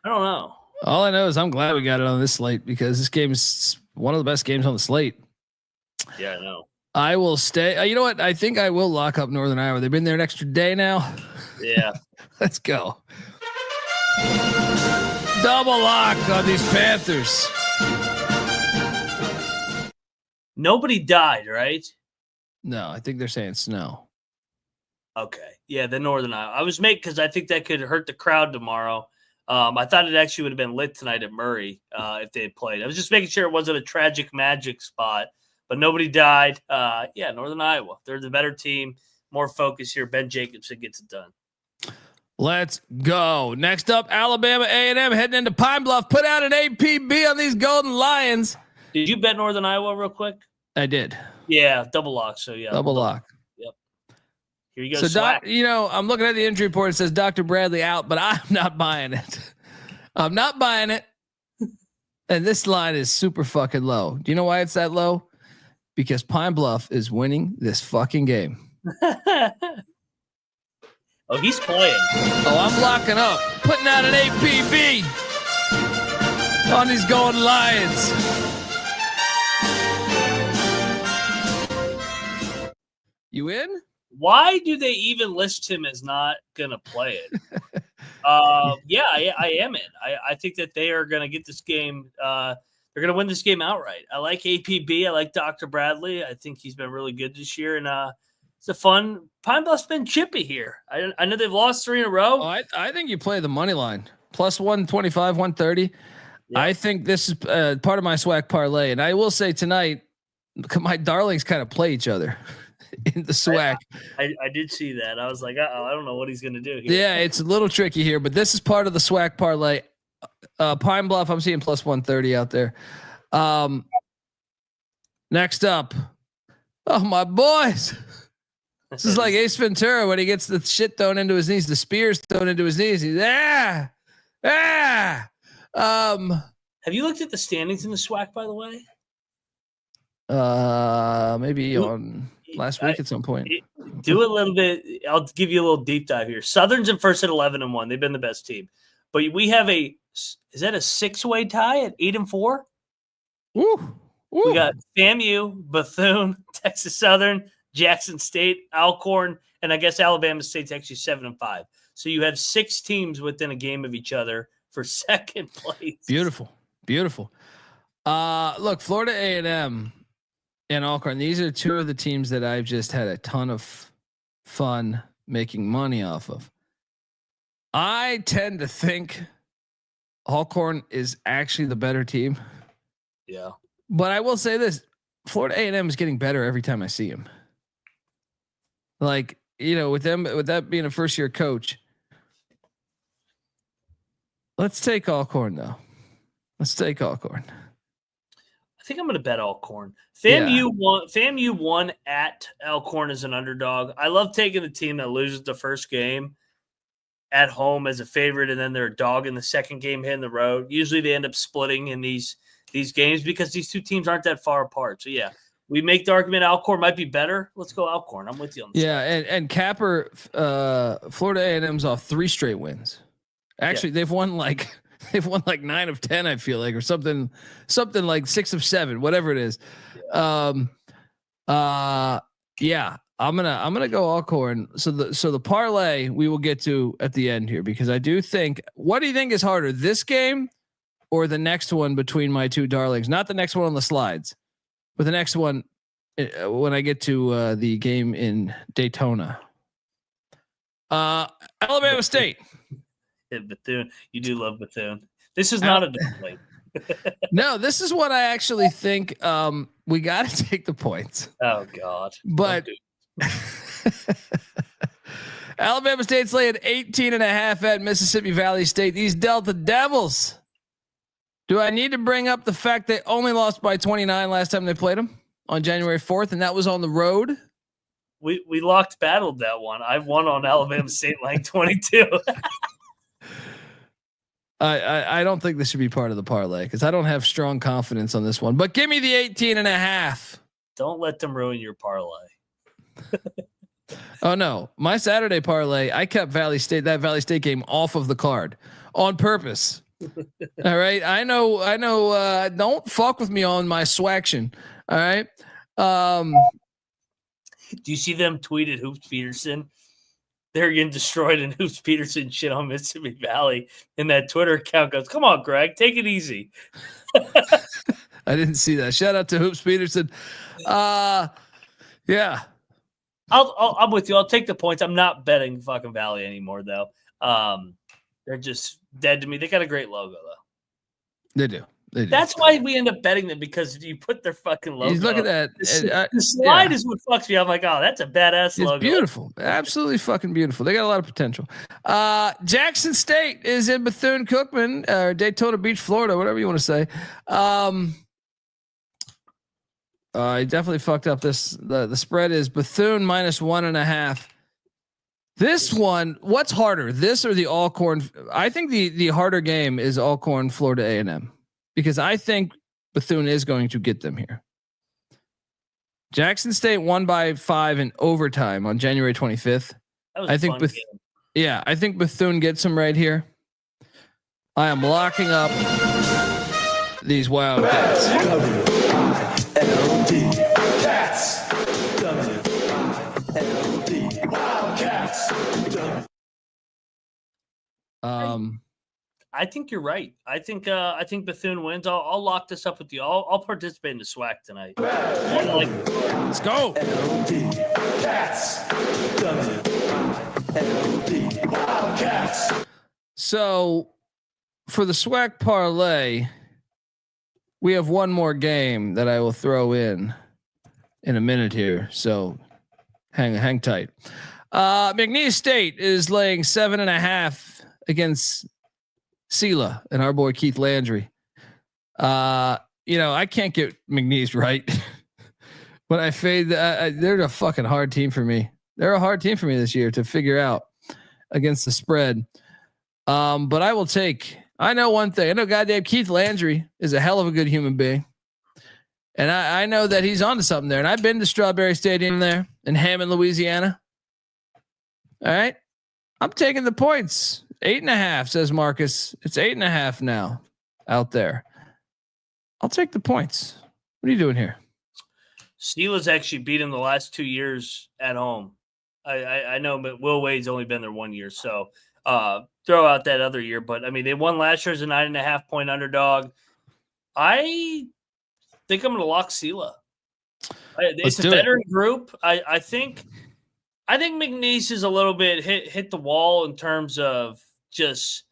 I don't know. All I know is I'm glad we got it on this slate because this game is one of the best games on the slate. Yeah, I know. I will stay. You know what? I think I will lock up Northern Iowa. They've been there an extra day now. Yeah. Let's go. Double lock on these Panthers. Nobody died, right? No, I think they're saying snow. Okay. Yeah, the Northern Iowa. I was making because I think that could hurt the crowd tomorrow. I thought it actually would have been lit tonight at Murray if they had played. I was just making sure it wasn't a tragic magic spot, but nobody died. Northern Iowa. They're the better team. More focus here. Ben Jacobson gets it done. Let's go. Next up, Alabama A&M heading into Pine Bluff. Put out an APB on these Golden Lions. Did you bet Northern Iowa real quick? I did. Yeah, double lock. So, yeah. Double lock. Yep. Here you go. So, I'm looking at the injury report. It says Dr. Bradley out, but I'm not buying it. I'm not buying it. And this line is super fucking low. Do you know why it's that low? Because Pine Bluff is winning this fucking game. Oh, he's playing. Oh, I'm locking up. Putting out an APB on these Golden Lions. You in? Why do they even list him as not going to play it? I am in. I think that they are going to get this game. They're going to win this game outright. I like APB. I like Dr. Bradley. I think he's been really good this year. And it's a fun. Pine Bluff's been chippy here. I know they've lost 3 in a row. Oh, I think you play the money line. Plus 125, 130. Yeah. I think this is part of my swag parlay. And I will say tonight, my darlings kind of play each other in the swag. I did see that. I was like, I don't know what he's going to do here. Yeah, it's a little tricky here, but this is part of the swag parlay. Pine Bluff, I'm seeing plus 130 out there. Next up. Oh, my boys. This is like Ace Ventura when he gets the shit thrown into his knees, the spears thrown into his knees. He's Have you looked at the standings in the SWAC, by the way? Maybe on last week at some point. Do a little bit. I'll give you a little deep dive here. Southern's in first at 11-1. They've been the best team, but we have is that a 6-way tie at 8-4? Ooh. We got FAMU, Bethune, Texas Southern, Jackson State, Alcorn, and I guess Alabama State's actually 7-5. So you have 6 teams within a game of each other for second place. Beautiful. Look, Florida A&M and Alcorn. These are two of the teams that I've just had a ton of fun making money off of. I tend to think Alcorn is actually the better team. Yeah. But I will say this, Florida A&M is getting better every time I see him. Like, with that being a first year coach, let's take Alcorn though. Let's take Alcorn. I think I'm going to bet Alcorn. FAMU won at Alcorn as an underdog. I love taking the team that loses the first game at home as a favorite, and then they're a dog in the second game hitting the road. Usually they end up splitting in these games because these two teams aren't that far apart. So yeah, we make the argument Alcorn might be better. Let's go Alcorn. I'm with you on this. Yeah, and Capper, Florida A&M's off 3 straight wins. Actually, they've won like 9 of 10. I feel like, or something like 6 of 7, whatever it is. Yeah. I'm gonna go Alcorn. So the parlay we will get to at the end here, because I do think. What do you think is harder, this game or the next one between my two darlings? Not the next one on the slides, but the next one when I get to the game in Daytona. Alabama State. Yeah, Bethune. You do love Bethune. This is not a display. No, this is what I actually think. We got to take the points. Oh God! But Alabama State's laying 18.5 at Mississippi Valley State. These Delta Devils. Do I need to bring up the fact they only lost by 29 last time they played them on January 4th, and that was on the road? We locked battled that one. I've won on Alabama State like 22. I don't think this should be part of the parlay because I don't have strong confidence on this one. But give me the 18.5. Don't let them ruin your parlay. Oh no, my Saturday parlay, I kept that Valley State game off of the card on purpose. All right. I know. Don't fuck with me on my swaction. All right. Do you see them tweeted Hoops Peterson? They're getting destroyed, and Hoops Peterson shit on Mississippi Valley, and that Twitter account goes, "Come on, Greg, take it easy." I didn't see that. Shout out to Hoops Peterson. Yeah. I'm with you. I'll take the points. I'm not betting fucking Valley anymore, though. They're just dead to me. They got a great logo, though. They do. That's why we end up betting them, because you put their fucking logo. Look at that. The slide is what fucks me. I'm like, oh, that's a badass logo. It's beautiful. Absolutely fucking beautiful. They got a lot of potential. Jackson State is in Bethune-Cookman, or Daytona Beach, Florida, whatever you want to say. I definitely fucked up this. The spread is Bethune -1.5. This one, what's harder, this or the Alcorn? I think the harder game is Alcorn, Florida A&M, because I think Bethune is going to get them here. Jackson State won by 5 in overtime on January 25th. I think I think Bethune gets them right here. I am locking up these Wildcats. I think you're right. I think Bethune wins. I'll lock this up with you. I'll participate in the SWAC tonight. Let's go. So for the SWAC parlay, we have one more game that I will throw in a minute here. So hang tight. McNeese State is laying 7.5 against Sela and our boy Keith Landry. I can't get McNeese right. When I fade, they're a fucking hard team for me. They're a hard team for me this year to figure out against the spread. But I will take. I know one thing. I know goddamn Keith Landry is a hell of a good human being, and I know that he's onto something there. And I've been to Strawberry Stadium there in Hammond, Louisiana. All right, I'm taking the points. 8.5, says Marcus. It's 8.5 now out there. I'll take the points. What are you doing here? Steelers actually beat him the last 2 years at home. I know, but Will Wade's only been there 1 year, so throw out that other year. But I mean, they won last year as a 9.5 point underdog. I think I'm going to lock Sela. It's a veteran group. I think McNeese is a little bit hit the wall in terms of just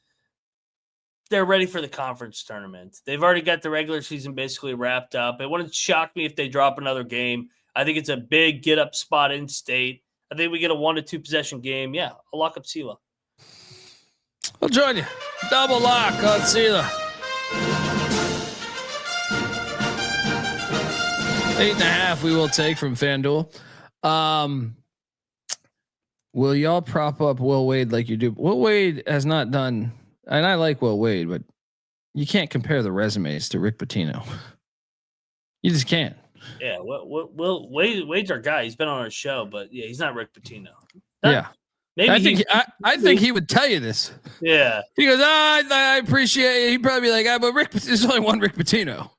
they're ready for the conference tournament. They've already got the regular season basically wrapped up. It wouldn't shock me if they drop another game. I think it's a big get-up spot in state. I think we get a 1 to 2 possession game. Yeah, I'll lock up Sela. I'll join you. Double lock on Sela. 8.5 we will take from FanDuel. Will y'all prop up Will Wade like you do? Will Wade has not done, and I like Will Wade, but you can't compare the resumes to Rick Pitino. You just can't. Yeah, Wade's our guy. He's been on our show, but yeah, he's not Rick Pitino. Maybe I think he would tell you this. Yeah, he goes, I appreciate it. He'd probably be like, but Rick, there's only one Rick Pitino.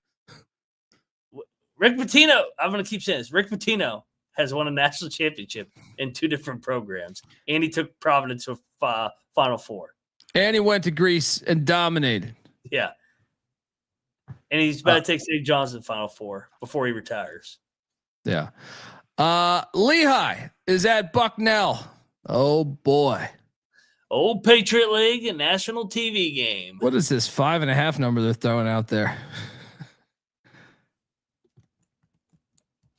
Rick Pitino, I'm going to keep saying this. Rick Pitino has won a national championship in 2 different programs, and he took Providence to Final Four. And he went to Greece and dominated. Yeah. And he's about to take St. John's to the Final Four before he retires. Yeah. Lehigh is at Bucknell. Oh, boy. Old Patriot League and national TV game. What is this 5.5 number they're throwing out there?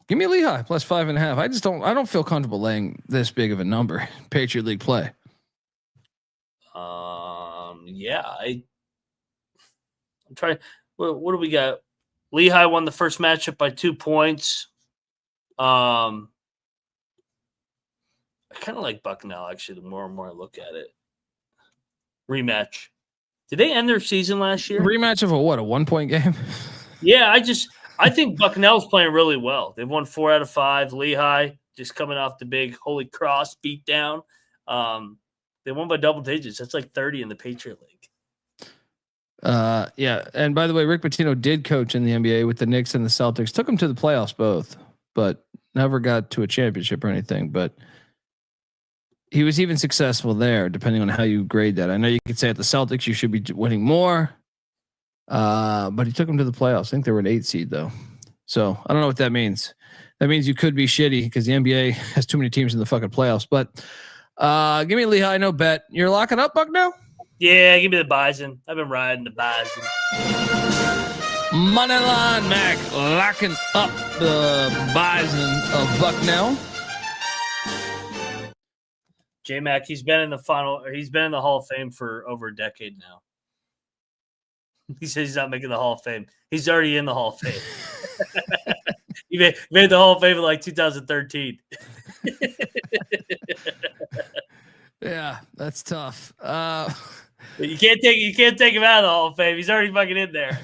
Give me Lehigh plus 5.5. I don't feel comfortable laying this big of a number. Patriot League play. Yeah, I'm trying. What do we got? Lehigh won the first matchup by 2 points. I kind of like Bucknell actually. The more and more I look at it, rematch. Did they end their season last year? Rematch of a 1-point game? Yeah, I think Bucknell's playing really well. They've won 4 out of 5. Lehigh just coming off the big Holy Cross beatdown. They won by double digits. That's like 30 in the Patriot League. Yeah. And by the way, Rick Pitino did coach in the NBA with the Knicks and the Celtics. Took them to the playoffs both, but never got to a championship or anything. But he was even successful there, depending on how you grade that. I know you could say at the Celtics you should be winning more. But he took them to the playoffs. I think they were an 8 seed though. So I don't know what that means. That means you could be shitty because the NBA has too many teams in the fucking playoffs. But give me Lehigh, no bet. You're locking up Bucknell? Yeah, give me the Bison. I've been riding the Bison. Moneyline Mac locking up the Bison of Bucknell. J-Mac, he's been in the Hall of Fame for over a decade now. He says he's not making the Hall of Fame. He's already in the Hall of Fame. He made the Hall of Fame in like 2013. Yeah, that's tough. You can't take him out of the Hall of Fame. He's already fucking in there.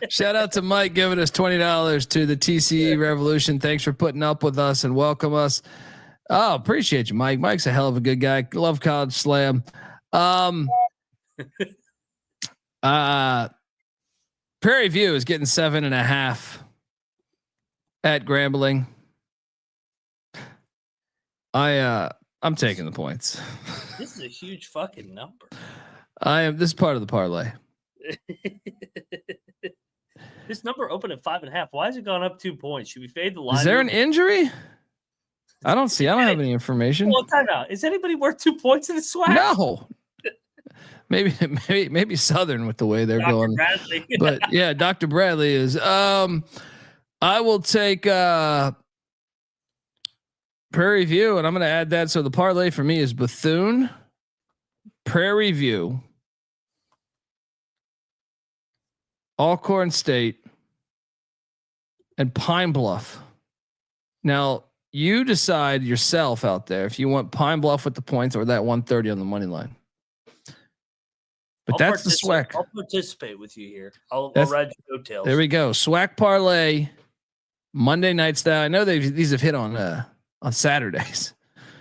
Shout out to Mike giving us $20 to the TCE Revolution. Thanks for putting up with us and welcome us. Oh, appreciate you, Mike. Mike's a hell of a good guy. Love College Slam. Prairie View is getting 7.5 at Grambling. I'm taking the points. This is a huge fucking number. This is part of the parlay. This number opened at 5.5. Why has it gone up 2 points? Should we fade the line? Is there an injury? I don't have any information. Well, time out. Is anybody worth 2 points in the swag? No. Maybe Southern with the way they're Dr. going. Bradley. But yeah, Dr. Bradley is. I will take Prairie View, and I'm going to add that. So the parlay for me is Bethune, Prairie View, Alcorn State, and Pine Bluff. Now you decide yourself out there if you want Pine Bluff with the points or that 130 on the money line. But that's the SWAC. I'll participate with you here. I'll ride your coattails. There we go. SWAC parlay, Monday night style. I know these have hit on Saturdays.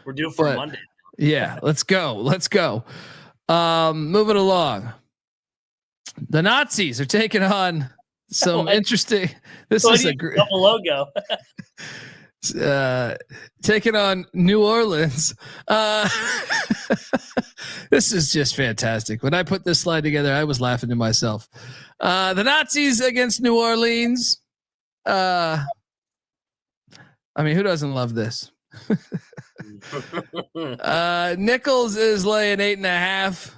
We're due for Monday. Yeah, let's go. Moving along. The Nazis are taking on some interesting. This is a great double logo. Taking on New Orleans. This is just fantastic. When I put this slide together, I was laughing to myself. The Nazis against New Orleans. I mean, who doesn't love this? Nichols is laying 8.5.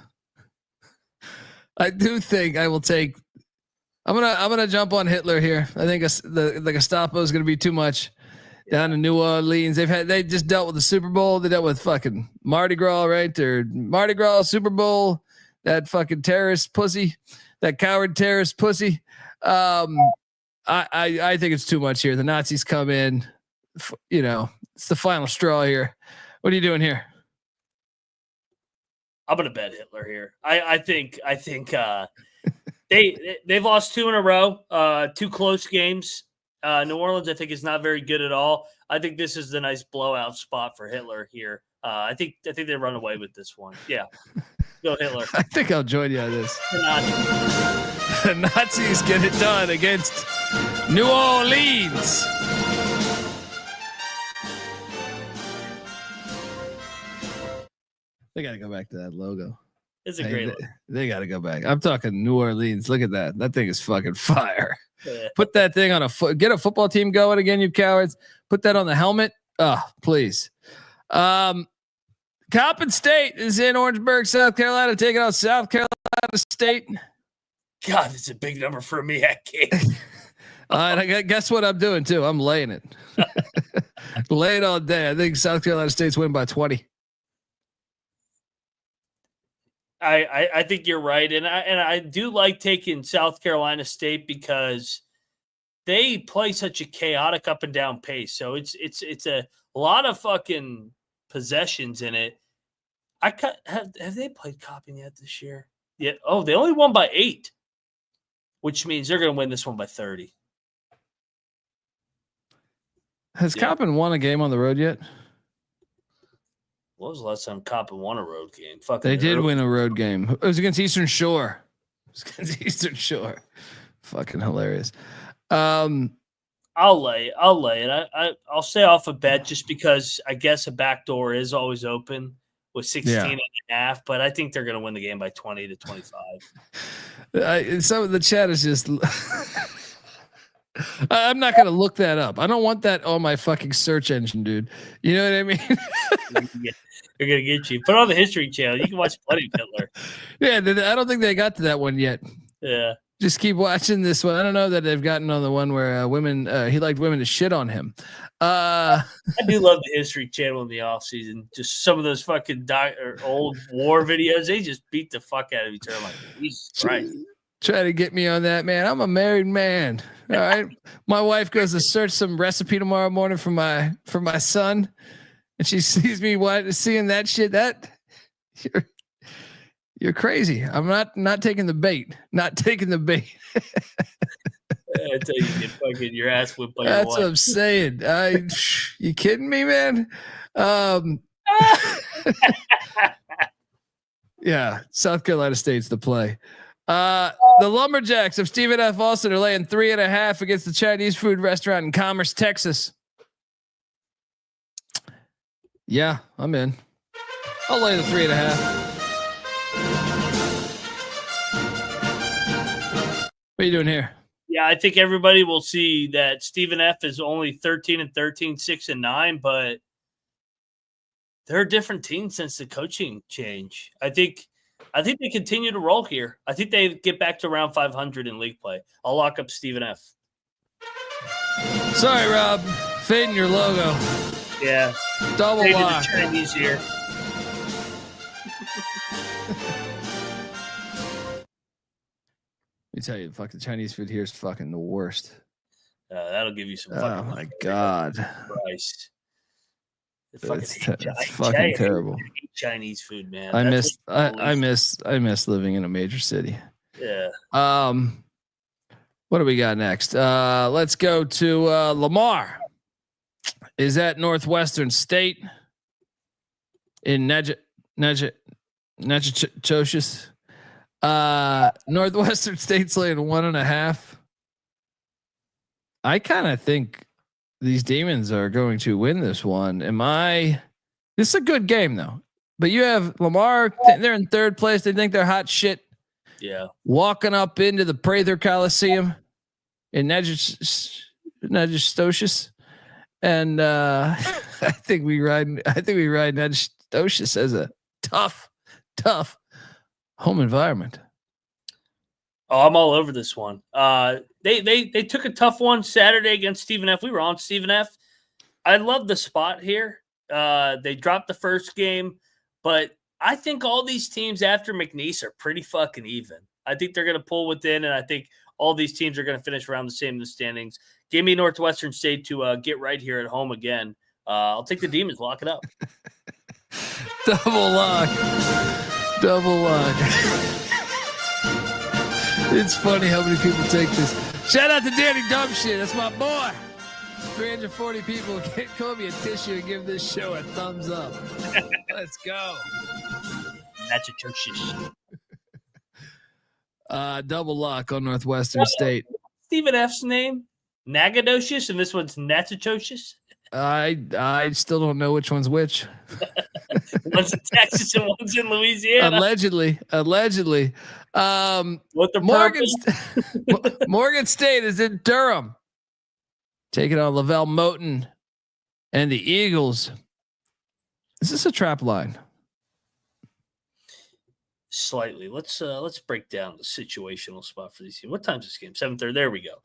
I do think I will take. I'm gonna jump on Hitler here. I think the Gestapo is gonna be too much down in New Orleans. They just dealt with the Super Bowl. They dealt with fucking Mardi Gras, right? Or Mardi Gras, Super Bowl. That fucking terrorist pussy, that coward terrorist pussy. I think it's too much here. The Nazis come in. It's the final straw here. What are you doing here? I'm gonna bet Hitler here. I think they've lost 2 in a row, 2 close games. New Orleans, I think, is not very good at all. I think this is the nice blowout spot for Hitler here. I think they run away with this one. Yeah, go Hitler. I think I'll join you on this. The Nazis get it done against New Orleans. They got to go back to that logo. It's a great logo. They got to go back. I'm talking New Orleans. Look at that. That thing is fucking fire. Yeah. Put that thing on get a football team going again, you cowards. Put that on the helmet. Oh, please. Coppin State is in Orangeburg, South Carolina, taking out South Carolina State. God, it's a big number for me at game. All right, guess what I'm doing too? I'm laying it. Lay it all day. I think South Carolina State's win by 20. I think you're right, and I do like taking South Carolina State because they play such a chaotic up and down pace. So it's a lot of fucking possessions in it. Have they played Coppin yet this year? Yeah. Oh, they only won by 8, which means they're going to win this one by 30. Has Coppin won a game on the road yet? What was the last time Coppin won a road game? They did win a road game. It was against Eastern Shore. Fucking hilarious. I'll lay it. I'll stay off a bet just because I guess a backdoor is always open with 16.5, but I think they're going to win the game by 20 to 25. Some of the chat is just. I'm not going to look that up. I don't want that on my fucking search engine, dude. You know what I mean? They're going to get you. Put on the History Channel. You can watch plenty of Hitler. Yeah, I don't think they got to that one yet. Yeah. Just keep watching this one. I don't know that they've gotten on the one where women, he liked women to shit on him. I do love the History Channel in the off season. Just some of those fucking old war videos. They just beat the fuck out of each other. Like, Jesus Christ. Try to get me on that, man. I'm a married man. All right. My wife goes to search some recipe tomorrow morning for my son, and she sees me seeing that shit. That you're crazy. I'm not taking the bait. Not taking the bait. I tell you, get fucking your ass whipped by your That's wife. what I'm saying. You kidding me, man? Yeah, South Carolina State's the play. The Lumberjacks of Stephen F. Austin are laying 3.5 against the Chinese food restaurant in Commerce, Texas. Yeah, I'm in. I'll lay the 3.5. What are you doing here? Yeah, I think everybody will see that Stephen F. is only 13-13, 6-9, but they're a different team since the coaching change. I think they continue to roll here. I think they get back to around 500 in league play. I'll lock up Stephen F. Sorry, Rob. Fading your logo. Yeah. Double lock. The Chinese here. Let me tell you, fucking Chinese food here is fucking the worst. That'll give you some fucking. Oh my god. Christ. It's fucking terrible. Chinese food, man. I miss living in a major city. Yeah. What do we got next? Let's go to Lamar. Is that Northwestern State in Natchitoches? Northwestern State's laying 1.5. I kind of think these Demons are going to win this one. This is a good game though, but you have Lamar. They're in third place. They think they're hot shit. Yeah. Walking up into the Prather Coliseum in Natchitoches. And I think we ride Nacogdoches as a tough home environment. Oh, I'm all over this one. They took a tough one Saturday against Stephen F. We were on Stephen F. I love the spot here. They dropped the first game, but I think all these teams after McNeese are pretty fucking even. I think they're going to pull within, and I think all these teams are going to finish around the same in the standings. Give me Northwestern State to get right here at home again. I'll take the Demons. Lock it up. Double lock. It's funny how many people take this. Shout out to Danny Dumbshit. That's my boy. 340 people. Get Colby a tissue and give this show a thumbs up. Let's go. That's atrocious. Double lock on Northwestern State. Stephen F's name? Nacogdoches, and this one's Natchitoches? I still don't know which one's which. One's in Texas and one's in Louisiana. Allegedly. What the Morgan State is in Durham, taking on Lavelle Moton and the Eagles. Is this a trap line? Slightly. Let's break down the situational spot for these teams. What time's this game? 7:30. There we go.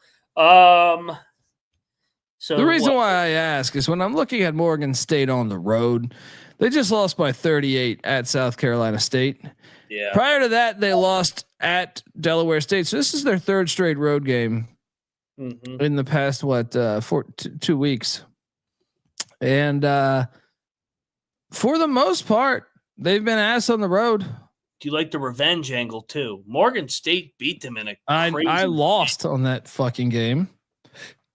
So the reason why I ask is when I'm looking at Morgan State on the road, they just lost by 38 at South Carolina State. Yeah. Prior to that, they lost at Delaware State. So this is their third straight road game in the past 2 weeks. And for the most part, they've been ass on the road. Do you like the revenge angle too? Morgan State beat them in a crazy I lost on that fucking game.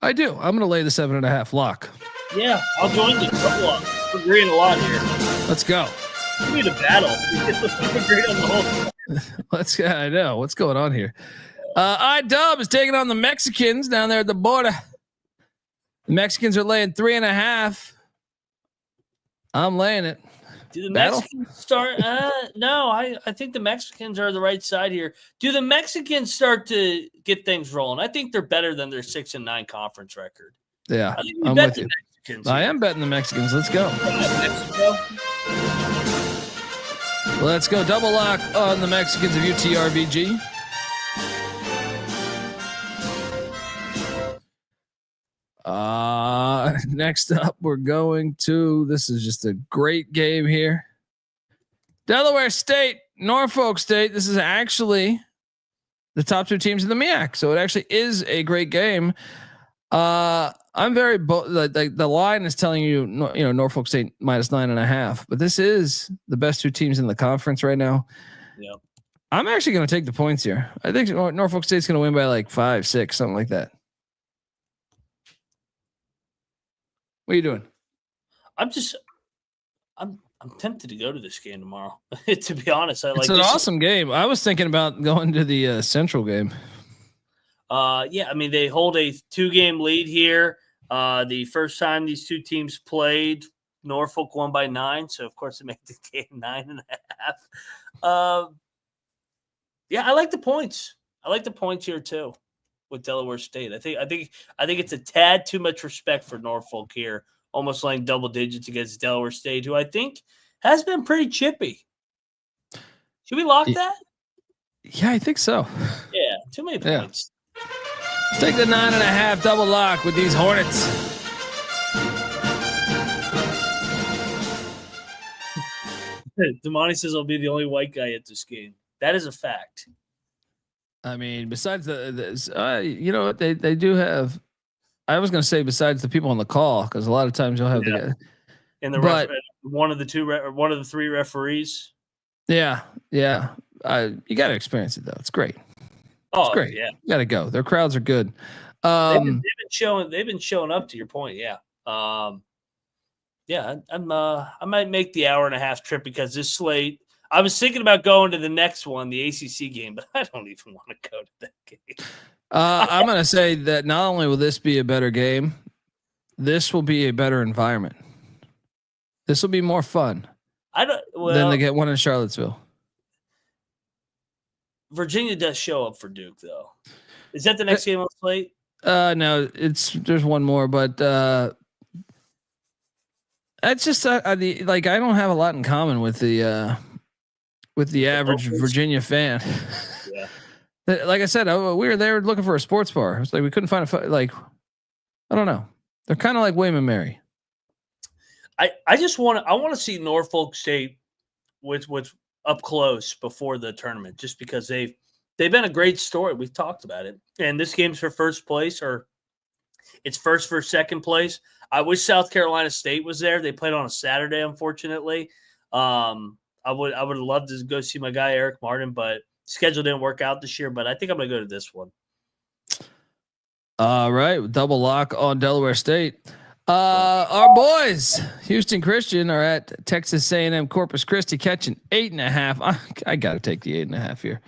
I do. I'm going to lay the 7.5 lock. Yeah, I'll join the double lock. We're agreeing a lot here. Let's go. We need a battle. We're agreeing on the whole. I know what's going on here. iDub is taking on the Mexicans down there at the border. The Mexicans are laying 3.5. I'm laying it. Do the Mexicans start? No, I think the Mexicans are the right side here. Do the Mexicans start to get things rolling? I think they're better than their 6-9 conference record. Yeah, I'm with you. I am betting the Mexicans. Let's go. Let's go. Double lock on the Mexicans of UTRBG. Next up, we're going to, this is just a great game here. Delaware State, Norfolk State. This is actually the top two teams in the MEAC. So it actually is a great game. I'm very, like the line is telling you, Norfolk State minus 9.5, but this is the best two teams in the conference right now. Yeah. I'm actually going to take the points here. I think Norfolk State's going to win by like 5, 6, something like that. What are you doing? I'm tempted to go to this game tomorrow. To be honest, it's an awesome game. I was thinking about going to the Central game. Yeah, I mean they hold a 2-game lead here. The first time these two teams played, Norfolk won by 9, so of course it made the game 9.5. Yeah, I like the points. I like the points here too with Delaware State. I think it's a tad too much respect for Norfolk here, almost laying double digits against Delaware State, who I think has been pretty chippy. Should we lock that? Yeah, I think so. Yeah, too many points. Yeah. Let's take the 9.5 double lock with these Hornets. Damani says I'll be the only white guy at this game. That is a fact. I mean, besides they do have. I was going to say besides the people on the call, because a lot of times you'll have one of the 3 referees. Yeah. You got to experience it though. It's great. Oh, it's great. Yeah, you got to go. Their crowds are good. They've been showing up. To your point, yeah. Yeah, I might make the 1.5-hour trip because this slate. I was thinking about going to the next one, the ACC game, but I don't even want to go to that game. I'm going to say that not only will this be a better game, this will be a better environment. This will be more fun than they get one in Charlottesville. Virginia does show up for Duke, though. Is that the next game on the slate? No, there's one more, but That's just I don't have a lot in common with the average Virginia fan. Yeah. Like I said, we were there looking for a sports bar. It's like we couldn't find I don't know. They're kind of like William and Mary. I want to see Norfolk State with up close before the tournament, just because they've been a great story. We've talked about it, and this game's for first place, or it's first for second place. I wish South Carolina State was there. They played on a Saturday, unfortunately. I would have loved to go see my guy Eric Martin, but schedule didn't work out this year. But I think I'm gonna go to this one. All right, double lock on Delaware State. Our boys, Houston Christian, are at Texas A&M Corpus Christi, catching 8.5. I got to take the 8.5 here.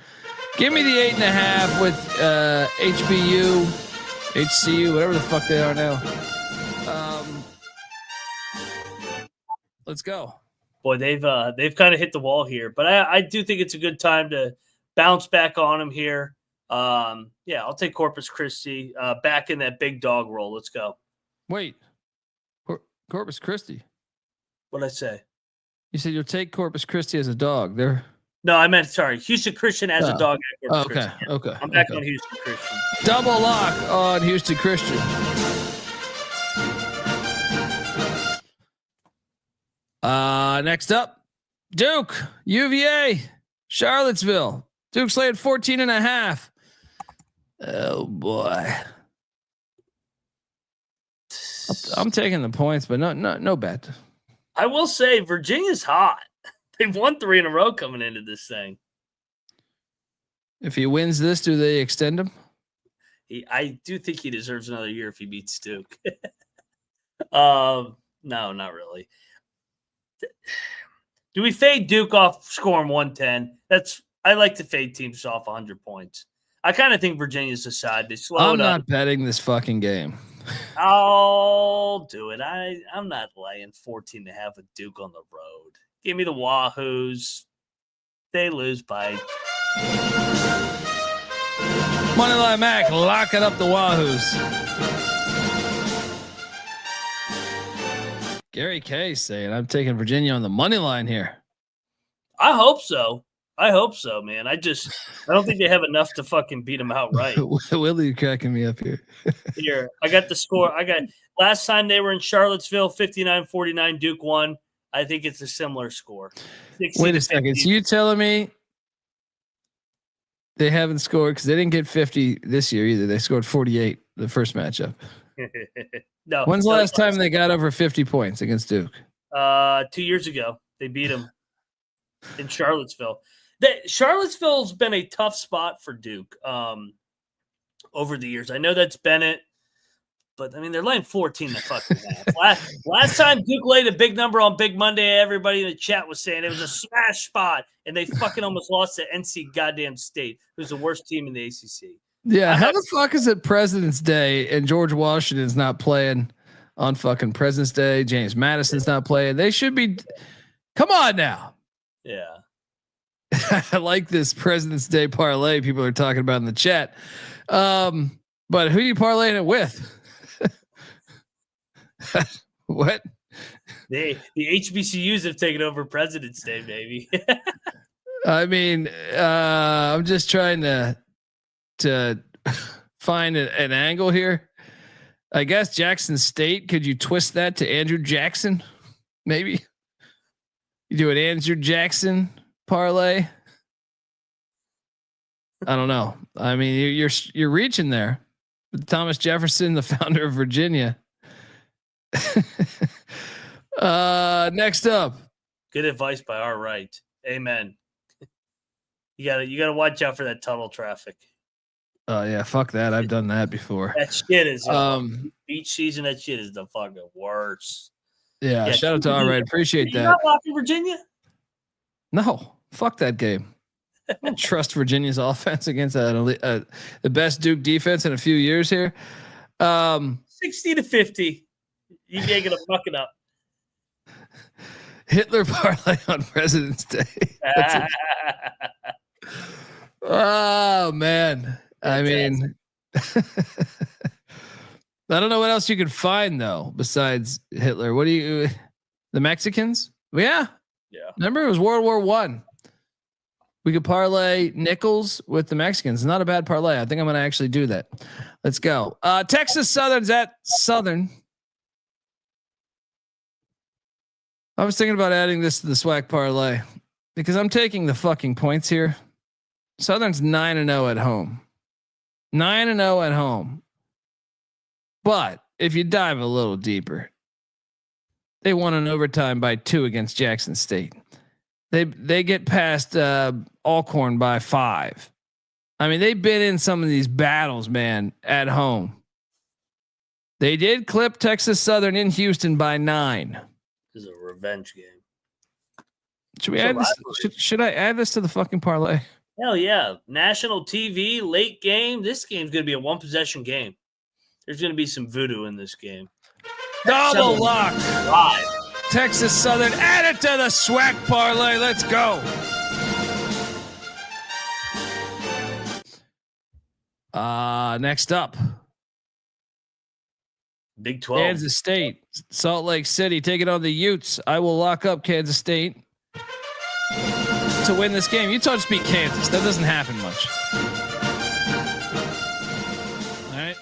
Give me the 8.5 with HBU, HCU, whatever the fuck they are now. Let's go. Boy, they've kind of hit the wall here, but I do think it's a good time to bounce back on them here. Yeah, I'll take Corpus Christi back in that big dog role. Let's go. Wait, Corpus Christi. What'd I say? You said you'll take Corpus Christi as a dog. There. No, I meant Houston Christian as a dog. At Corpus okay, Christi. okay. I'm back on Houston Christian. Double lock on Houston Christian. Next up, Duke, UVA, Charlottesville. Duke's laid 14.5. Oh boy. I'm taking the points, but no bet. I will say Virginia's hot. They've won 3 in a row coming into this thing. If he wins this, do they extend him? I do think he deserves another year if he beats Duke. No, not really. Do we fade Duke off scoring 110? I like to fade teams off 100 points. I kind of think Virginia's the side. They slow it up. I'm not betting this fucking game. I'll do it. I'm not laying 14.5 with Duke on the road. Give me the Wahoos. They lose by. Moneyline Mac, locking up the Wahoos. Gary K saying I'm taking Virginia on the money line here. I hope so. Man. I don't think they have enough to fucking beat them outright. Willie, you're cracking me up here. Here, I got the score. Last time they were in Charlottesville, 59-49, Duke won. I think it's a similar score. Wait a second. So you telling me they haven't scored because they didn't get 50 this year either. They scored 48 the first matchup. No. When's the last time they got over 50 points against Duke? 2 years ago. They beat them in Charlottesville. Charlottesville's been a tough spot for Duke over the years. I know that's Bennett, but I mean they're laying 14 to fucking half. Last time Duke laid a big number on Big Monday, everybody in the chat was saying it was a smash spot, and they fucking almost lost to NC goddamn State, who's the worst team in the ACC. Yeah, how the fuck is it President's Day and George Washington's not playing on fucking President's Day? James Madison's not playing. They should be. Come on now. Yeah. I like this President's Day parlay people are talking about in the chat. But who are you parlaying it with? What? The HBCUs have taken over President's Day, baby. I mean, I'm just trying to find an angle here. I guess Jackson State. Could you twist that to Andrew Jackson? Maybe you do an Andrew Jackson parlay. I don't know. I mean, you're reaching there. Thomas Jefferson, the founder of Virginia. Next up. Good advice by our right. Amen. You gotta watch out for that tunnel traffic. Oh yeah, fuck that. I've done that before. That shit is beach season. That shit is the fucking worst. Yeah, shout out to all right. Appreciate that. You not watching Virginia? No, fuck that game. I don't trust Virginia's offense against the best Duke defense in a few years here. 60-50. You can't get a bucket up. Hitler parlay on President's Day. Oh man. I mean, I don't know what else you could find though besides Hitler. What do you? The Mexicans? Yeah. Yeah. Remember, it was World War I. We could parlay nickels with the Mexicans. Not a bad parlay. I think I'm going to actually do that. Let's go. Texas Southern's at Southern. I was thinking about adding this to the SWAC parlay because I'm taking the fucking points here. Southern's 9-0 at home. 9-0 at home. But if you dive a little deeper, they won in overtime by 2 against Jackson State. They get past Alcorn by 5. I mean, they've been in some of these battles, man, at home. They did clip Texas Southern in Houston by 9. This is a revenge game. Should we add this? Should I add this to the fucking parlay? Hell yeah. National TV, late game. This game's going to be a 1-possession game. There's going to be some voodoo in this game. Double lock. Live. Texas Southern, add it to the SWAC parlay. Let's go. Next up. Big 12. Kansas State, Salt Lake City, taking on the Utes. I will lock up Kansas State to win this game. Utah just beat Kansas. That doesn't happen much. All right.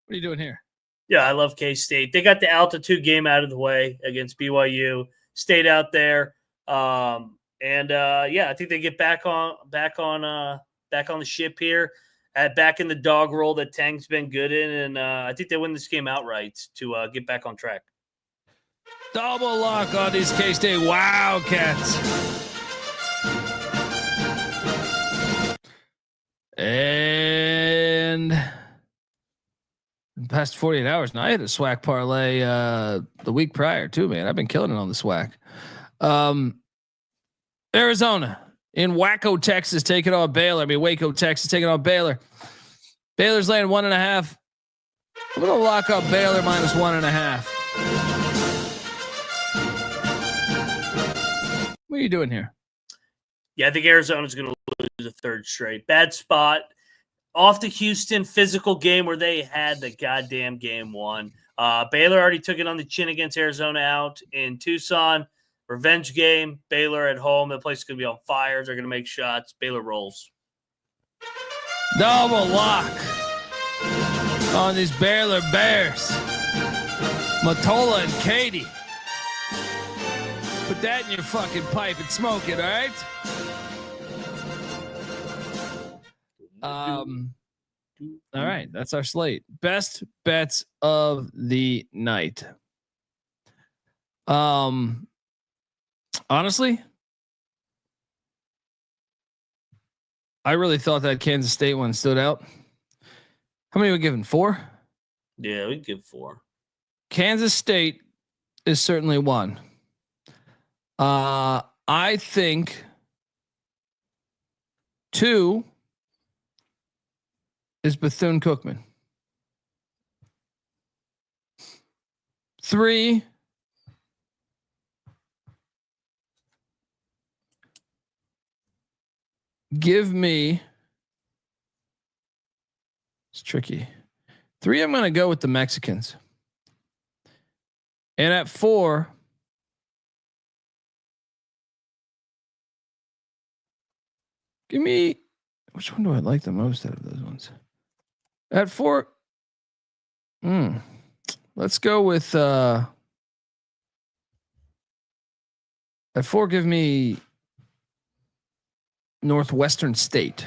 What are you doing here? Yeah, I love K-State. They got the altitude game out of the way against BYU. Stayed out there, yeah, I think they get back on the ship here. Back in the dog roll that Tang's been good in, and I think they win this game outright to get back on track. Double lock on these K-State Wildcats. And in the past 48 hours, now I had a SWAC parlay the week prior too, man. I've been killing it on the SWAC. Arizona in Waco, Texas, taking on Baylor. Waco, Texas, taking on Baylor. Baylor's laying 1.5. I'm gonna lock up Baylor minus 1.5. What are you doing here? Yeah, I think Arizona's going to lose a third straight. Bad spot. Off to Houston, physical game where they had the goddamn game won. Baylor already took it on the chin against Arizona out in Tucson. Revenge game. Baylor at home. The place is going to be on fire. They're going to make shots. Baylor rolls. Double lock on these Baylor Bears. Matola and Katie. Put that in your fucking pipe and smoke it, all right? All right, that's our slate. Best bets of the night. Honestly, I really thought that Kansas State one stood out. How many are we giving? 4? Yeah, we give 4. Kansas State is certainly one. I think 2 is Bethune-Cookman. 3 give me, it's tricky. 3 I'm going to go with the Mexicans. And at 4, give me, which one do I like the most out of those ones? At 4, let's go with at 4, give me Northwestern State.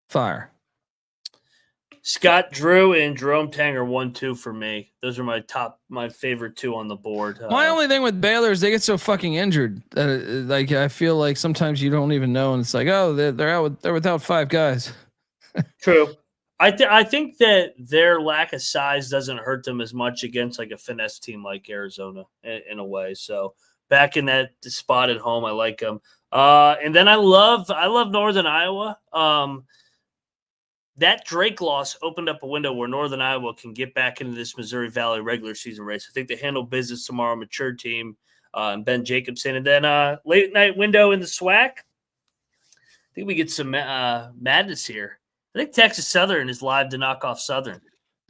Fire. Scott Drew and Jerome Tang are 1-2 for me. Those are my favorite 2 on the board. My only thing with Baylor is they get so fucking injured that like I feel like sometimes you don't even know, and it's like, oh, they're without 5 guys. True. I think that their lack of size doesn't hurt them as much against like a finesse team like Arizona in a way. So back in that spot at home, I like them. And then I love Northern Iowa. That Drake loss opened up a window where Northern Iowa can get back into this Missouri Valley regular season race. I think they handle business tomorrow, mature team, and Ben Jacobson. And then late night window in the SWAC. I think we get some madness here. I think Texas Southern is live to knock off Southern.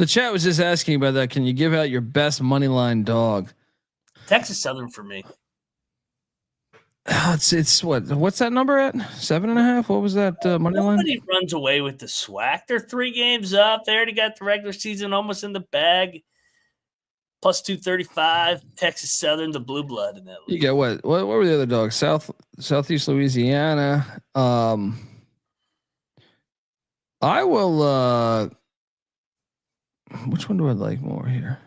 The chat was just asking about that. Can you give out your best money line dog? Texas Southern for me. It's what's that number at? 7.5. What was that money line? Nobody runs away with the SWAC. They're 3 games up. They already got the regular season almost in the bag. Plus 235. Texas Southern, the blue blood in that league. You get what were the other dogs? Southeast Louisiana. I will. Which one do I like more here?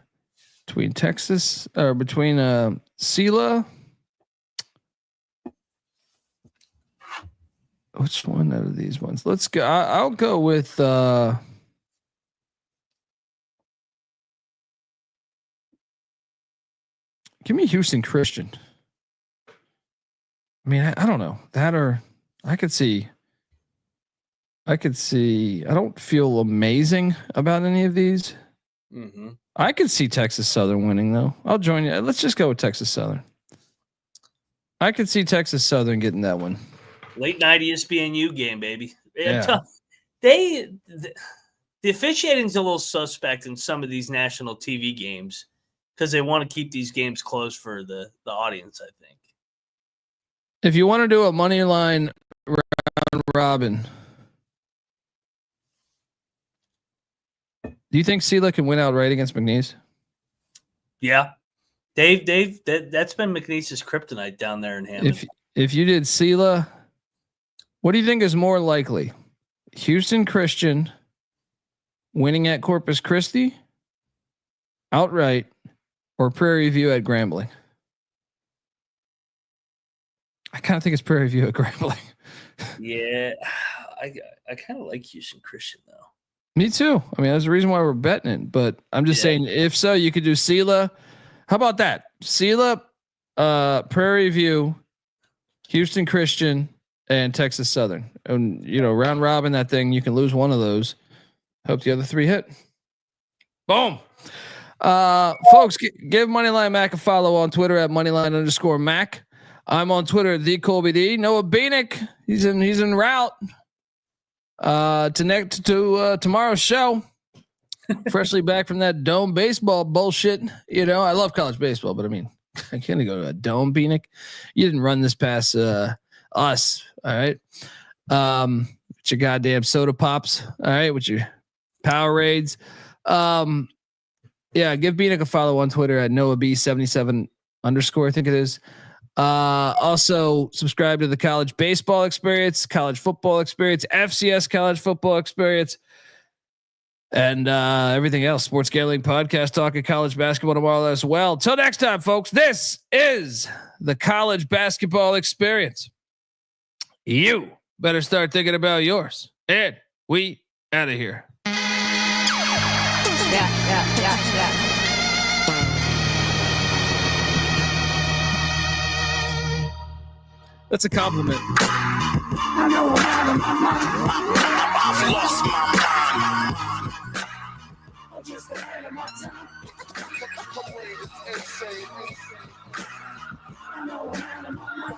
Between Texas or between Sela. Which one out of these ones? Let's go. I'll go with. Give me Houston Christian. I mean, I don't know that, or I could see. I don't feel amazing about any of these. Mm-hmm. I could see Texas Southern winning though. I'll join you. Let's just go with Texas Southern. I could see Texas Southern getting that one. Late night ESPNU game, baby. Yeah. The officiating's a little suspect in some of these national TV games because they want to keep these games closed for the audience, I think. If you want to do a money line round robin, do you think Sela can win outright against McNeese? Yeah. That's been McNeese's kryptonite down there in Hammond. If you did Sela, what do you think is more likely? Houston Christian winning at Corpus Christi outright, or Prairie View at Grambling? I kind of think it's Prairie View at Grambling. Yeah. I kind of like Houston Christian though. Me too. I mean, that's the reason why we're betting it. But I'm just saying, if so, you could do Sela. How about that? Sela, Prairie View, Houston Christian, and Texas Southern. And round robin that thing. You can lose one of those. Hope the other 3 hit. Boom. Folks, give Moneyline Mac a follow on Twitter at Moneyline_Mac. I'm on Twitter at the Colby D. Noah Beanick, he's en route. To tomorrow's show, freshly back from that dome baseball bullshit. I love college baseball, but I mean, I can't go to a dome, Beanick. You didn't run this past us, all right? With your goddamn soda pops, all right? With your Powerades. Yeah, give Beanick a follow on Twitter at NoahB77_, I think it is. Also subscribe to the college baseball experience, college football experience, FCS college football experience, and everything else. Sports Gambling Podcast talking college basketball tomorrow as well. Till next time, folks, this is the college basketball experience. You better start thinking about yours. And we out of here. Yeah. That's a compliment. I know I'm out of my mind. I've lost my mind. I'm just ahead of my time. I know I'm out of my mind.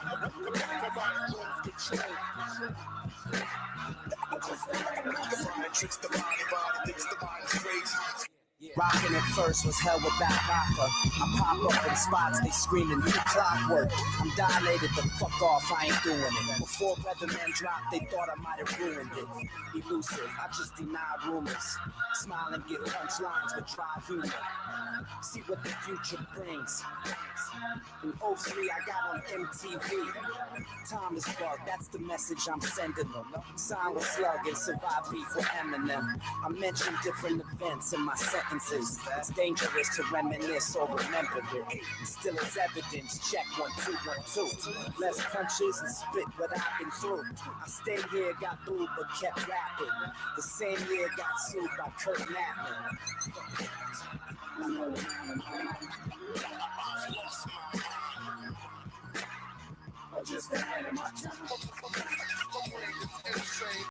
Rockin' at first was hell without vodka. I pop up in spots, they screaming, you clockwork. I'm dilated, the fuck off, I ain't doing it. Before weathermen dropped, they thought I might have ruined it. Elusive, I just deny rumors. Smile and give punchlines, but try humor. See what the future brings. In 03, I got on MTV. Time is dark, that's the message I'm sending them. Sign with Slug and survive beef with Eminem. I mention different events in my sentences. It's dangerous to reminisce or remember it. Still it's evidence, check 1, 2, 1, 2. Less punches and spit what I've been through. I stayed here, got through, but kept rapping. The same year got sued by Kurt Knappman.